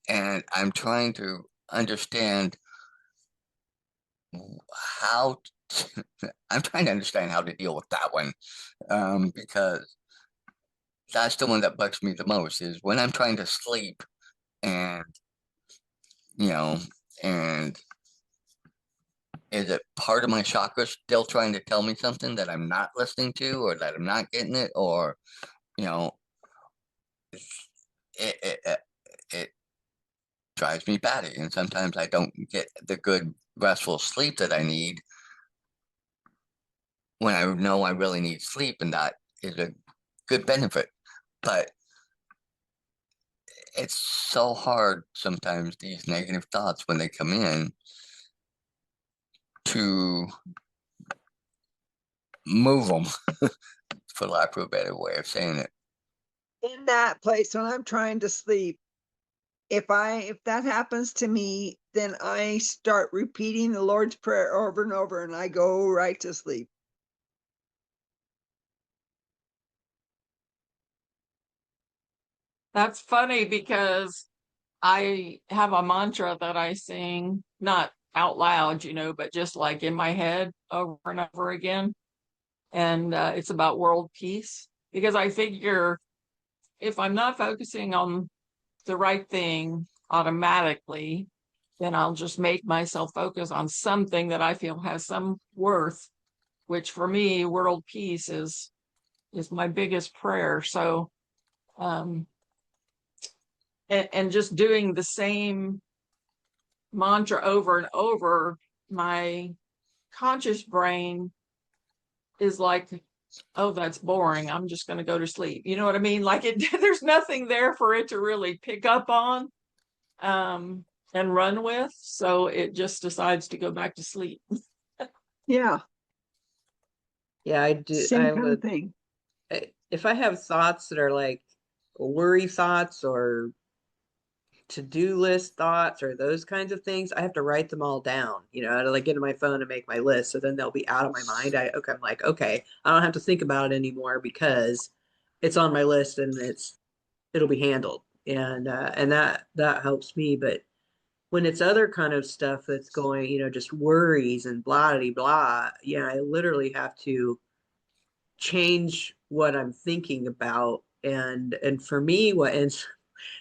And I'm trying to understand how I'm trying to understand how to deal with that one, because that's the one that bugs me the most, is when I'm trying to sleep and, you know, and is it part of my chakra still trying to tell me something that I'm not listening to, or that I'm not getting it, or, you know, it drives me batty. And sometimes I don't get the good restful sleep that I need when I know I really need sleep, and that is a good benefit. But it's so hard sometimes, these negative thoughts, when they come in, to move them, for lack of a better way of saying it. in that place when I'm trying to sleep, if that happens to me, then I start repeating the Lord's Prayer over and over, and I go right to sleep. That's funny because I have a mantra that I sing, not out loud, but just like in my head over and over again. And it's about world peace, because I figure if I'm not focusing on the right thing automatically, then I'll just make myself focus on something that I feel has some worth, which for me, world peace is my biggest prayer. So, and just doing the same mantra over and over, my conscious brain is like, oh, that's boring, I'm just going to go to sleep. You know what I mean? Like there's nothing there for it to really pick up on and run with, so it just decides to go back to sleep. Yeah, Yeah, I do. same kind of thing. If I have thoughts that are like worry thoughts or to-do list thoughts or those kinds of things, I have to write them all down. I have to like get in my phone and make my list, so then they'll be out of my mind. I'm like, okay, I don't have to think about it anymore because it's on my list and it'll be handled. And that helps me. But when it's other kind of stuff that's going, just worries and blah blah blah, yeah, I literally have to change what I'm thinking about. And for me,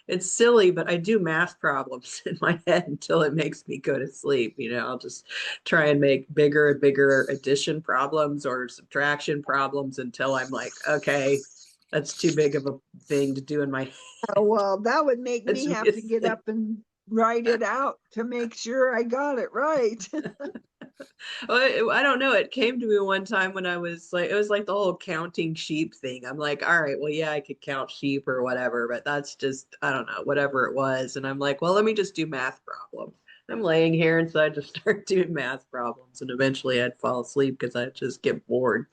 it's silly, but I do math problems in my head until it makes me go to sleep. I'll just try and make bigger and bigger addition problems or subtraction problems until I'm like, okay, that's too big of a thing to do in my head. Oh, well, that would make It's me have to get up and write it out to make sure I got it right. Well, I don't know. It came to me one time when I was like, it was like the whole counting sheep thing. I'm like, all right, well, yeah, I could count sheep or whatever, but that's just, I don't know, whatever it was. And I'm like, well, let me just do math problems. I'm laying here, and so I just start doing math problems, and eventually I'd fall asleep because I'd just get bored.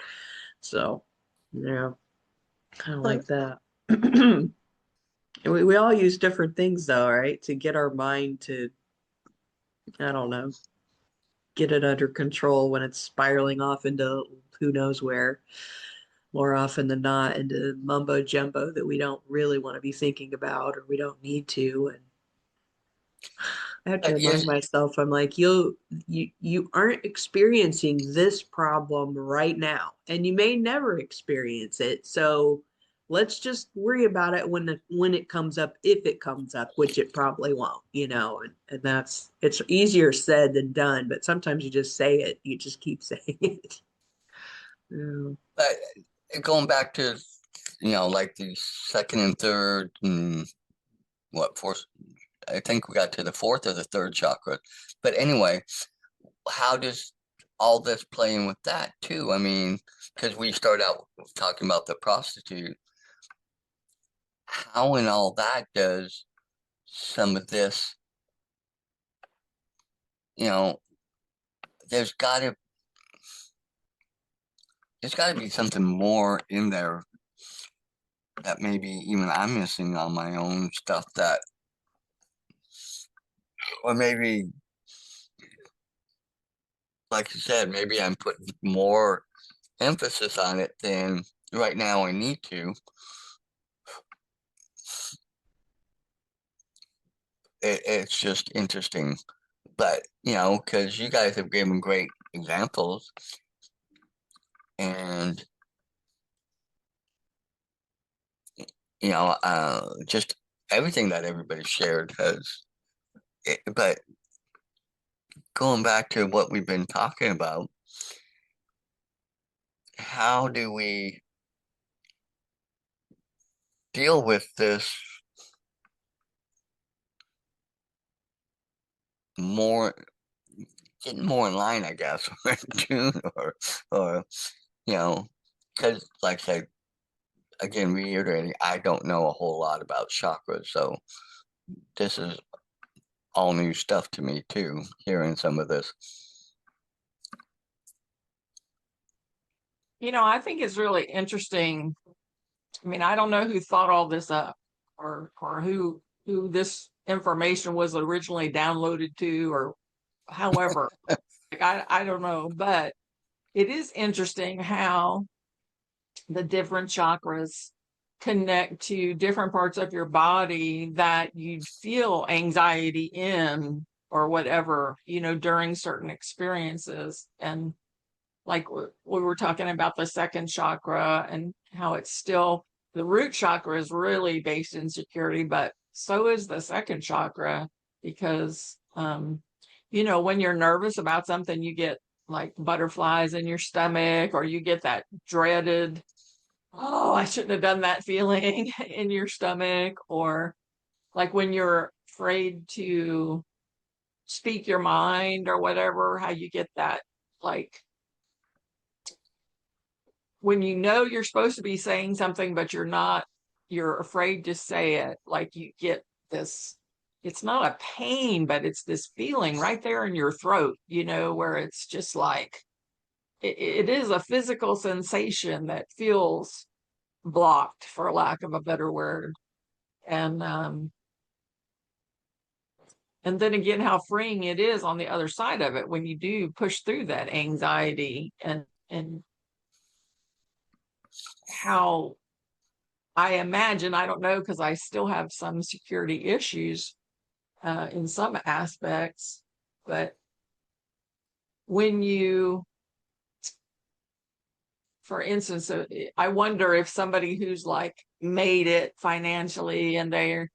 So, yeah, kind of like that. And we all use different things though, right? To get our mind to, I don't know, get it under control when it's spiraling off into who knows where, more often than not into mumbo jumbo that we don't really want to be thinking about or we don't need to. And I have to Yeah, remind myself, I'm like, you aren't experiencing this problem right now, and you may never experience it. So let's just worry about it when it comes up, if it comes up, which it probably won't, and it's easier said than done, but sometimes you just say it, you just keep saying it. Yeah. but going back to, like the second and third and fourth, I think we got to the fourth or the third chakra. But anyway, how does all this play in with that too? I mean, because we start out talking about the prostitute, how and all that does some of this, you know, there's gotta be something more in there that maybe even I'm missing on my own stuff that, or maybe, like you said, maybe I'm putting more emphasis on it than right now I need to. It's just interesting, but because you guys have given great examples, and just everything that everybody shared but going back to what we've been talking about, how do we deal with this more, getting more in line, I guess, or June, or because like I said, again, reiterating, I don't know a whole lot about chakras, so this is all new stuff to me too, hearing some of this. I think it's really interesting I mean, I don't know who thought all this up, or who this information was originally downloaded to, or however. Like, I don't know, but it is interesting how the different chakras connect to different parts of your body that you feel anxiety in, or whatever, during certain experiences. And like we were talking about the second chakra, and how it's still, the root chakra is really based in security, but so is the second chakra, because when you're nervous about something, you get like butterflies in your stomach, or you get that dreaded, oh, I shouldn't have done that feeling in your stomach. Or like when you're afraid to speak your mind or whatever, how you get that, like when you're supposed to be saying something, but you're not, you're afraid to say it, like you get this, it's not a pain, but it's this feeling right there in your throat, where it's just like, it is a physical sensation that feels blocked, for lack of a better word. And then again, how freeing it is on the other side of it when you do push through that anxiety, and how I imagine, I don't know, because I still have some security issues in some aspects, but when you, for instance, I wonder if somebody who's like made it financially and they're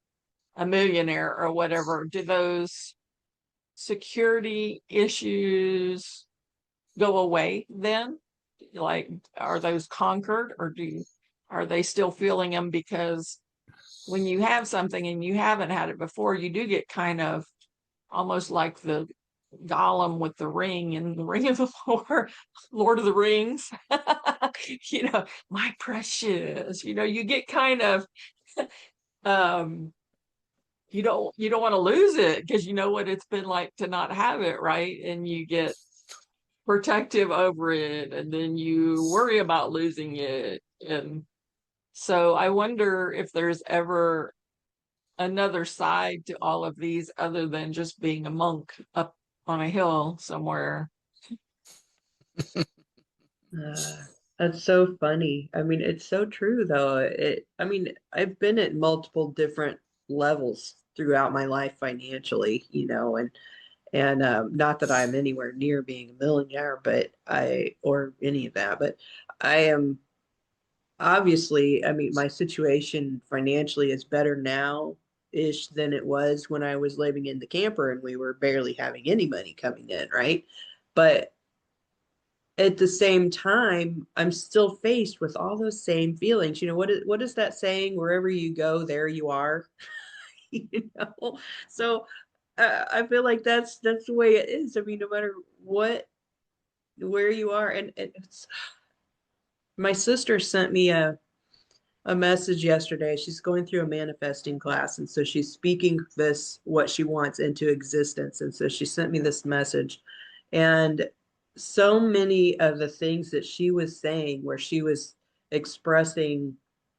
a millionaire or whatever, do those security issues go away then? Like, are those conquered, or are they still feeling them? Because when you have something and you haven't had it before, you do get kind of almost like the Gollum with the ring in the Ring of the Lord of the Rings. My precious. You get kind of um you don't want to lose it, because you know what it's been like to not have it, right? And you get protective over it, and then you worry about losing it. And so I wonder if there's ever another side to all of these, other than just being a monk up on a hill somewhere. That's so funny. I mean, it's so true though. I mean, I've been at multiple different levels throughout my life financially, and not that I'm anywhere near being a millionaire, or any of that, but I am obviously, I mean, my situation financially is better now ish than it was when I was living in the camper and we were barely having any money coming in, right? But at the same time, I'm still faced with all those same feelings. What is that saying? Wherever you go, there you are. you know? So I feel like that's the way it is. I mean, no matter where you are, and my sister sent me a message yesterday. She's going through a manifesting class, and so she's speaking what she wants into existence. And so she sent me this message, and so many of the things that she was saying, where she was expressing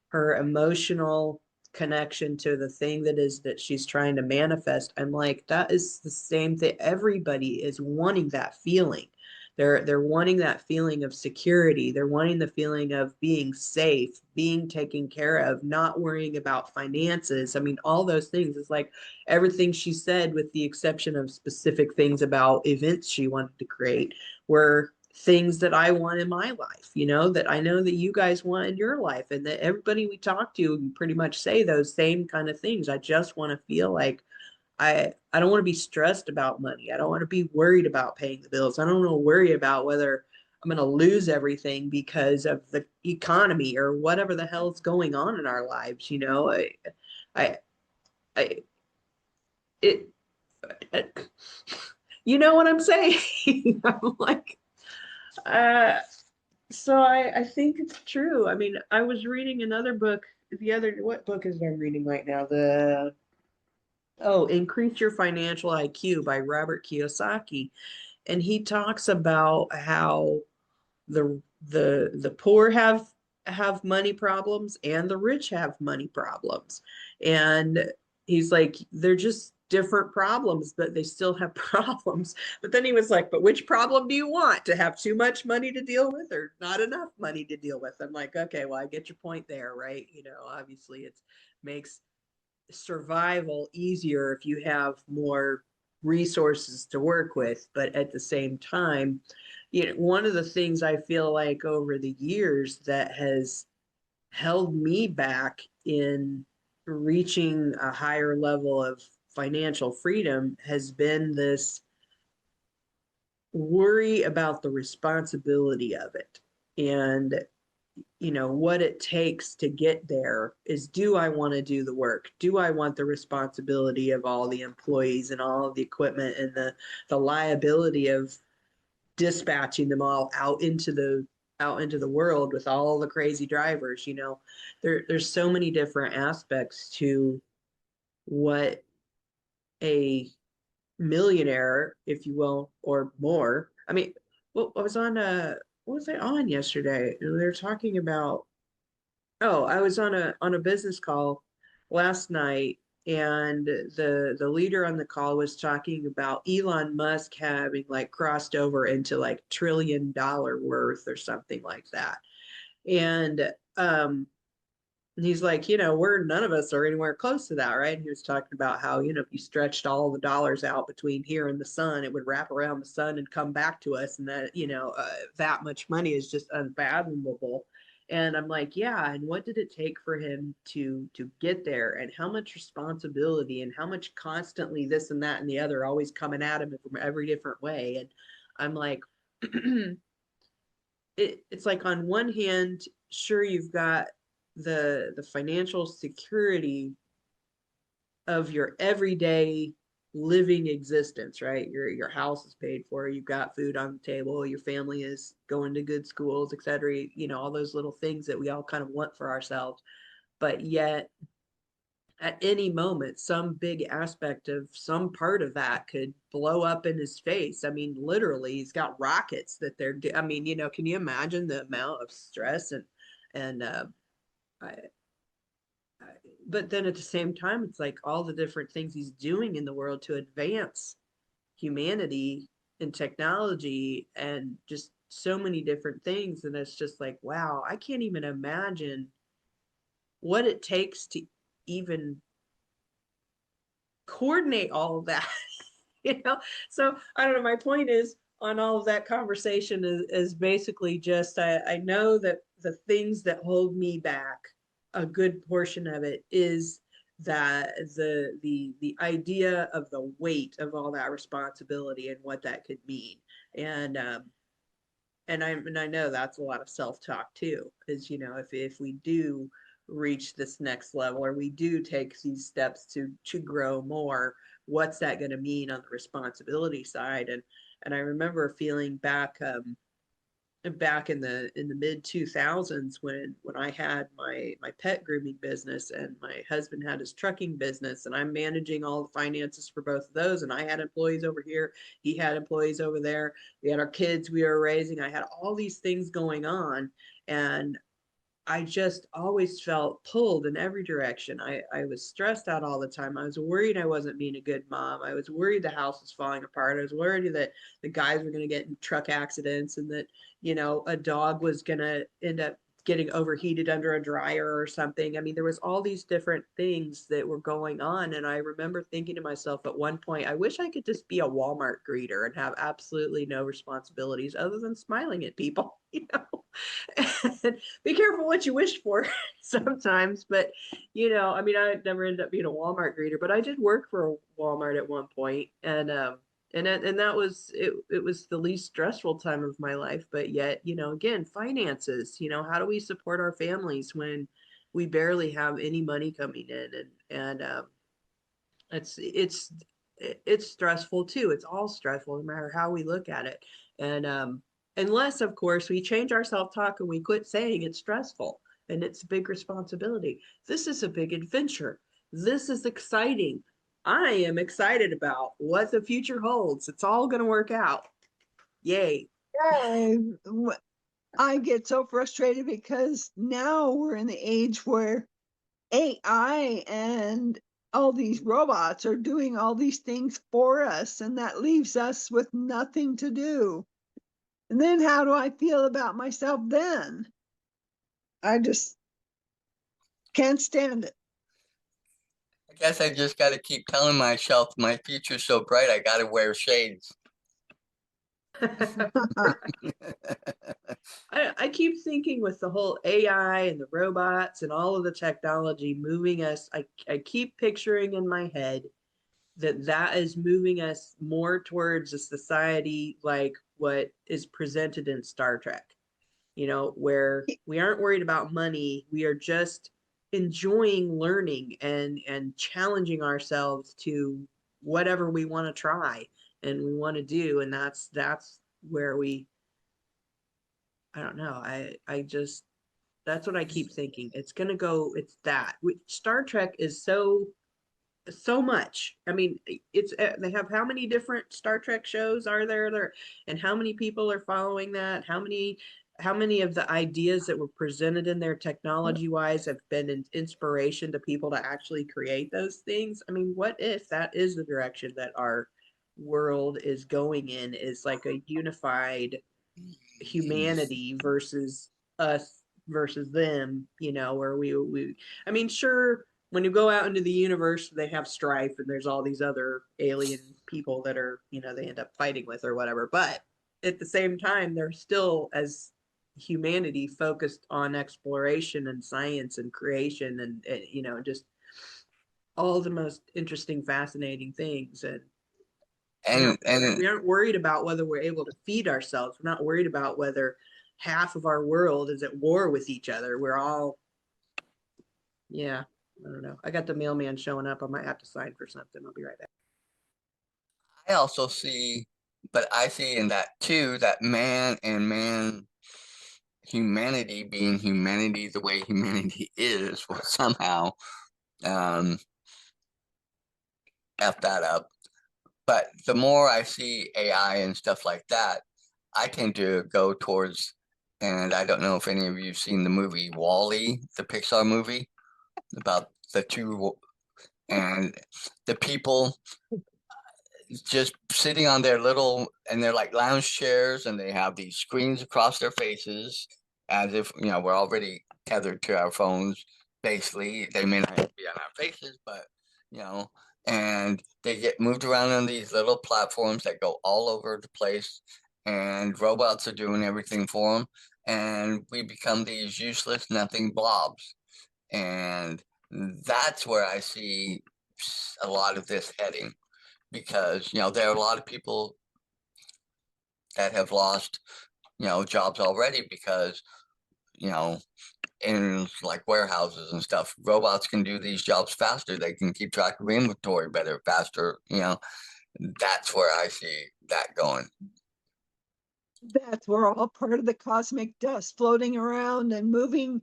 her emotional connection to the thing that she's trying to manifest, I'm like, that is the same thing. Everybody is wanting that feeling. They're wanting that feeling of security. They're wanting the feeling of being safe, being taken care of, not worrying about finances. I mean, all those things. It's like everything she said, with the exception of specific things about events she wanted to create, were things that I want in my life, that I know that you guys want in your life, and that everybody we talk to pretty much say those same kind of things. I just want to feel like I don't want to be stressed about money. I don't want to be worried about paying the bills. I don't want to worry about whether I'm going to lose everything because of the economy or whatever the hell's going on in our lives. I, I, it, you know what I'm saying? I'm like, so I think it's true. I mean, I was reading another book, what book is I'm reading right now? Increase Your Financial IQ by Robert Kiyosaki. And he talks about how the poor have have money problems and the rich have money problems. And he's like, they're just different problems, but they still have problems. But then he was like, but which problem do you want? To have too much money to deal with or not enough money to deal with? I'm like, okay, well, I get your point there, right? You know, obviously it makes survival easier if you have more resources to work with. But at the same time, you know, one of the things I feel like over the years that has held me back in reaching a higher level of financial freedom has been this worry about the responsibility of it. And you know what it takes to get there is, do I want to do the work? Do I want the responsibility of all the employees and all of the equipment and the liability of dispatching them all out into the world with all the crazy drivers? You know, there's so many different aspects to what a millionaire, if you will, or more. I mean, well, I was on what was I on yesterday? They were talking about, oh, I was on a business call last night, and the leader on the call was talking about Elon Musk having like crossed over into like $1 trillion worth or something like that. And he's like, you know, we're none of us are anywhere close to that, right? And he was talking about how, you know, if you stretched all the dollars out between here and the sun, it would wrap around the sun and come back to us, and that, you know, that much money is just unfathomable. And I'm like, yeah, and what did it take for him to get there, and how much responsibility and how much constantly this and that and the other always coming at him from every different way. And I'm like, it's like on one hand, sure, you've got the financial security of your everyday living existence, right? Your house is paid for, you've got food on the table, your family is going to good schools, etc. You know, all those little things that we all kind of want for ourselves. But yet at any moment, some big aspect of some part of that could blow up in his face. I mean, literally, he's got rockets that I mean, you know, can you imagine the amount of stress and I, I, but then at the same time, it's like all the different things he's doing in the world to advance humanity and technology and just so many different things. And it's just like, wow, I can't even imagine what it takes to even coordinate all of that. You know, so I don't know, my point is on all of that conversation is basically just I know that the things that hold me back, a good portion of it is that the idea of the weight of all that responsibility and what that could mean. And I know that's a lot of self-talk too, because you know, if we do reach this next level, or we do take these steps to grow more, what's that going to mean on the responsibility side? And I remember feeling back in the mid 2000s when I had my pet grooming business and my husband had his trucking business, and I'm managing all the finances for both of those, and I had employees over here, he had employees over there, we had our kids we were raising, I had all these things going on, and I just always felt pulled in every direction. I was stressed out all the time. I was worried I wasn't being a good mom. I was worried the house was falling apart. I was worried that the guys were going to get in truck accidents, and that, you know, a dog was going to end up getting overheated under a dryer or something. I mean, there was all these different things that were going on. And I remember thinking to myself at one point, I wish I could just be a Walmart greeter and have absolutely no responsibilities other than smiling at people, you know. And be careful what you wish for sometimes. But, you know, I mean, I never ended up being a Walmart greeter, but I did work for a Walmart at one point, and that was it. It was the least stressful time of my life. But yet, you know, again, finances. You know, how do we support our families when we barely have any money coming in? And it's it's stressful too. It's all stressful, no matter how we look at it. And unless, of course, we change our self-talk and we quit saying it's stressful and it's a big responsibility. This is a big adventure. This is exciting. I am excited about what the future holds. It's all going to work out. Yay. Yeah, I get so frustrated because now we're in the age where AI and all these robots are doing all these things for us, and that leaves us with nothing to do. And then how do I feel about myself then? I just can't stand it. I guess I just got to keep telling myself my future's so bright, I got to wear shades. I keep thinking with the whole AI and the robots and all of the technology moving us, I keep picturing in my head that is moving us more towards a society like what is presented in Star Trek, where we aren't worried about money. We are just enjoying learning and challenging ourselves to whatever we want to try and we want to do. And that's where I don't know. I just, that's what I keep thinking. It's gonna go. It's that. Star Trek is so much. I mean, it's they have how many different Star Trek shows are there, and how many people are following that? How many of the ideas that were presented in there technology wise have been an inspiration to people to actually create those things? I mean, what if that is the direction that our world is going in, is like a unified humanity versus us versus them, where we I mean, sure, when you go out into the universe, they have strife and there's all these other alien people that are, they end up fighting with or whatever. But at the same time, they're still, as humanity, focused on exploration and science and creation and just all the most interesting, fascinating things. And And we aren't worried about whether we're able to feed ourselves. We're not worried about whether half of our world is at war with each other. We're all, yeah, I don't know. I got the mailman showing up. I might have to sign for something. I'll be right back. I also see, but I see in that too, that man and man humanity being humanity the way humanity is will somehow um F that up. But the more I see AI and stuff like that, I tend to go towards, and I don't know if any of you have seen the movie Wall-E, the Pixar movie about the two and the people just sitting on their little, and they're like lounge chairs, and they have these screens across their faces as if, we're already tethered to our phones. Basically, they may not be on our faces, but, and they get moved around on these little platforms that go all over the place, and robots are doing everything for them. And we become these useless, nothing blobs. And that's where I see a lot of this heading because there are a lot of people that have lost jobs already because in like warehouses and stuff, robots can do these jobs faster. They can keep track of inventory better, faster. That's where I see that going. That's we're all part of the cosmic dust floating around and moving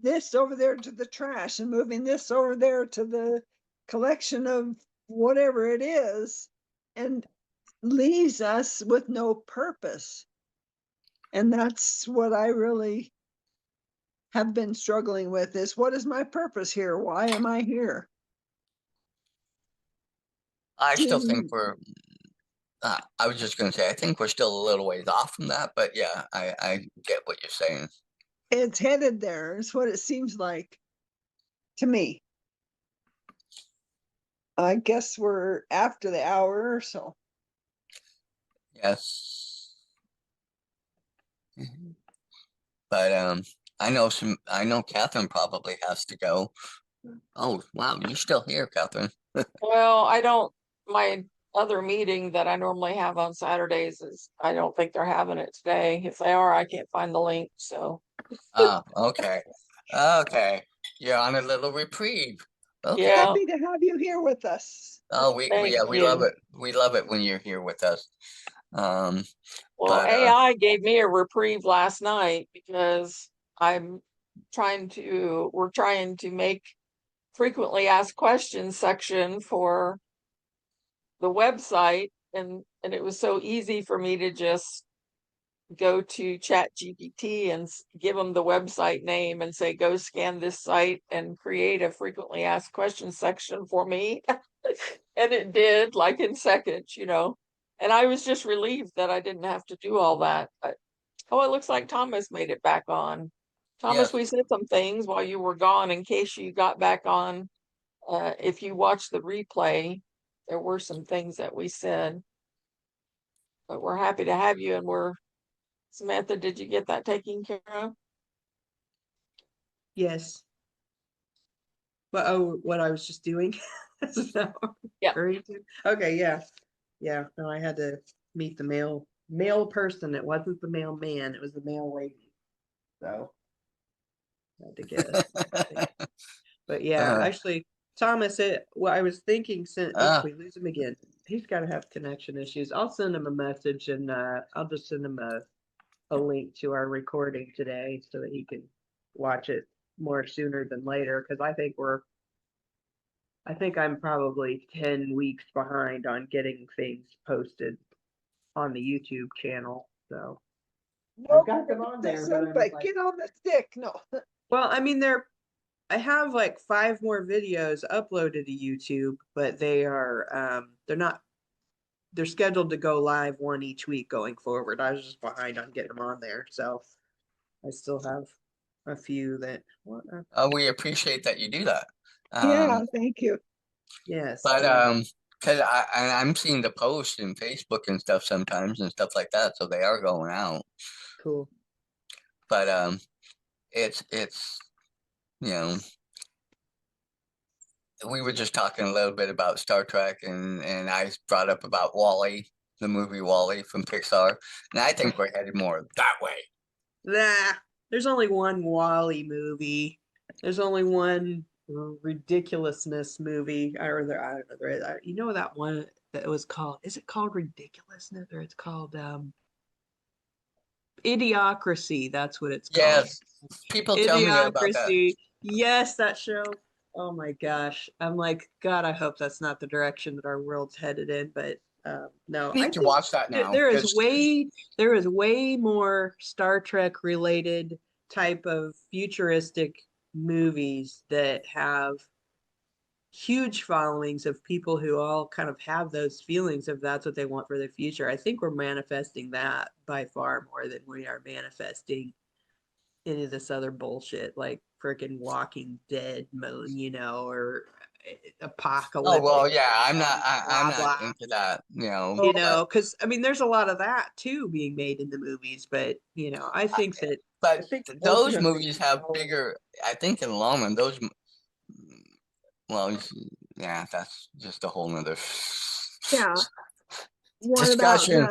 this over there to the trash and moving this over there to the collection of whatever it is, and leaves us with no purpose. And that's what I really have been struggling with, is what is my purpose here? Why am I here? I still think And I was just going to say, I think we're still a little ways off from that, but yeah, I get what you're saying. it's headed there, is what it seems like to me. I guess we're after the hour or so. Yes. But I know Catherine probably has to go. Oh, wow, you're still here, Catherine. Well, my other meeting that I normally have on Saturdays I don't think they're having it today. If they are, I can't find the link. So, Oh, okay. Okay. You're on a little reprieve. Okay. yeah, Happy to have you here with us. Oh, thank we love you. it. We love it when you're here with us. Um, Well, but AI gave me a reprieve last night because we're trying to make frequently asked questions section for the website, and it was so easy for me to just go to ChatGPT and give them the website name and say, go scan this site and create a frequently asked questions section for me. And it did, like in seconds, you know. And I was just relieved that I didn't have to do all that. Oh, it looks like Thomas made it back on. Thomas, Yes. we said some things while you were gone in case you got back on. If you watch the replay, there were some things that we said. But we're happy to have you, and Samantha, did you get that taken care of? Yes. But oh, what I was just doing. So, Yeah. Okay, yeah. Yeah. No, I had to meet the male person. It wasn't the mailman, it was the mail lady. So I had to get but yeah, Uh, actually Thomas, what I was thinking since uh, we lose him again. He's gotta have connection issues. I'll send him a message and I'll just send him a link to our recording today so that he can watch it more sooner than later, because I think I'm probably 10 weeks behind on getting things posted on the YouTube channel. So I've got them on there, but I'm But like, get on the stick. No. well, I mean, I have like 5 more videos uploaded to YouTube, but they're scheduled to go live one each week going forward. I was just behind on getting them on there. So I still have a few that, we appreciate that you do that. Yeah, thank you. yes. But Yeah, cause I'm seeing the posts in Facebook and stuff sometimes and stuff like that, so they are going out. cool. But it's you know, we were just talking a little bit about Star Trek, and I brought up about Wall-E, the movie Wall-E from Pixar, and I think we're headed more that way. Nah, there's only one Wally movie. There's only one ridiculousness movie. I don't know. You know that one that was called? Is it called Ridiculousness or it's called Idiocracy? That's what it's called. Yes, people tell me about that. Idiocracy. Yes, that show. Oh my gosh. I'm like, God, I hope that's not the direction that our world's headed in. But no, I I need to think watch that now there is because way more Star Trek related type of futuristic movies that have huge followings of people who all kind of have those feelings of that's what they want for the future. I think we're manifesting that by far more than we are manifesting any of this other bullshit like freaking Walking Dead, or oh well, apocalyptic, yeah, I'm blah not blah. into that, but Because I mean, there's a lot of that too being made in the movies, but I I, think that but those ultimately movies have people, bigger. I think in the long run, well, yeah, that's just a whole nother Yeah. What about discussion.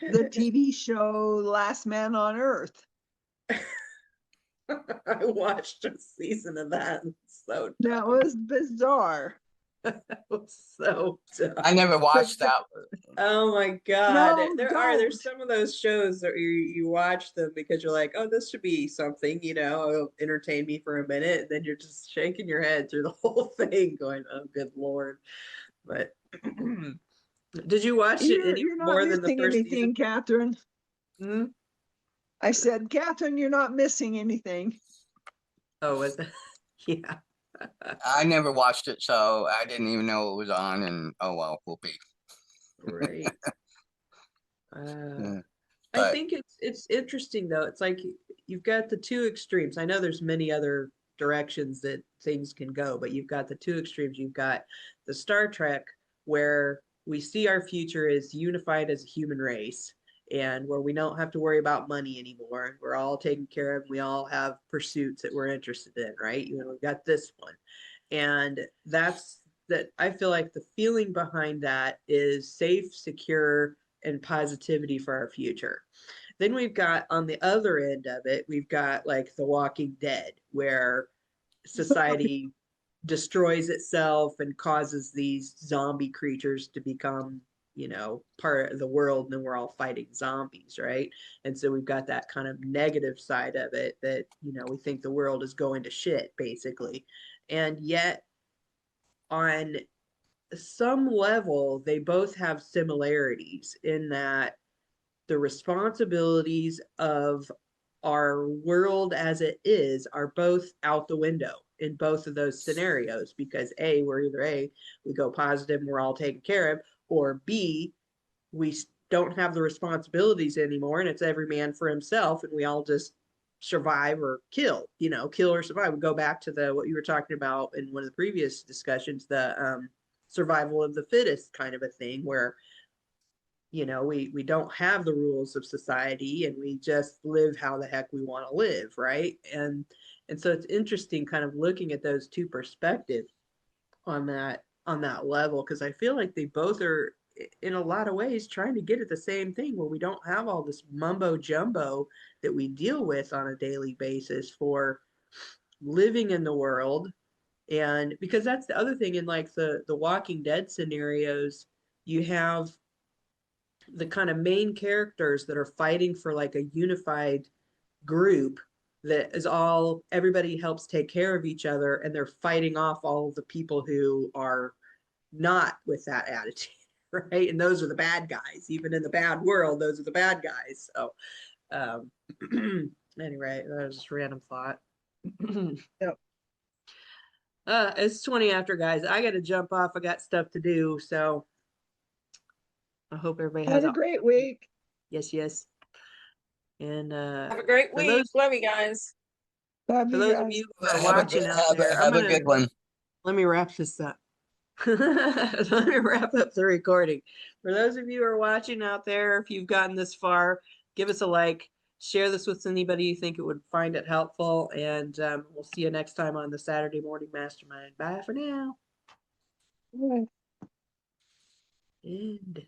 the TV show Last Man on Earth? I watched a season of that. And it's so That dumb. was bizarre. It was so dumb. I never watched that. Oh my God. No, There's don't. some of those shows that you watch them because you're like, oh, this should be something, it'll entertain me for a minute. And then you're just shaking your head through the whole thing going, oh, good Lord. But did you watch it any You're not more than the missing first season? anything, Catherine. Hmm? I said, Catherine, you're not missing anything. Oh, was it? Yeah. I never watched it, so I didn't even know it was on. And oh well, whoopee. Right. Yeah. I But think it's interesting though. It's like you've got the two extremes. I know there's many other directions that things can go, but you've got the two extremes. You've got the Star Trek where we see our future as unified as a human race and where we don't have to worry about money anymore. We're all taken care of. We all have pursuits that we're interested in, right? We've got this one. And I feel like the feeling behind that is safe, secure, and positivity for our future. Then we've got on the other end of it, we've got like The Walking Dead, where society destroys itself and causes these zombie creatures to become, part of the world, and then we're all fighting zombies, right? And so we've got that kind of negative side of it that, we think the world is going to shit, basically. And yet, on some level, they both have similarities in that the responsibilities of our world as it is are both out the window in both of those scenarios, because we're either we go positive and we're all taken care of, or B, we don't have the responsibilities anymore and it's every man for himself and we all just survive or kill, kill or survive. We go back to what you were talking about in one of the previous discussions, the survival of the fittest kind of a thing, where we don't have the rules of society and we just live how the heck we want to live, right? And so it's interesting kind of looking at those two perspectives on that level, because I feel like they both are in a lot of ways trying to get at the same thing, where we don't have all this mumbo jumbo that we deal with on a daily basis for living in the world. And because that's the other thing in like the Walking Dead scenarios, you have the kind of main characters that are fighting for like a unified group that is all, everybody helps take care of each other, and they're fighting off all of the people who are not with that attitude, right? And those are the bad guys. Even in the bad world, those are the bad guys. So anyway, that was just a random thought. Yep. It's 20 after, guys. I gotta jump off. I got stuff to do, so I hope everybody has Have a great week. Yes. And Have a great for week. those Love you guys. Love for you those of guys. you who are Have a watching good, out there, have a good one. let me wrap this up. Let me wrap up the recording. For those of you who are watching out there, if you've gotten this far, give us a like, share this with anybody you think it would find it helpful, and we'll see you next time on the Saturday Morning Mastermind. Bye for now. Bye. End.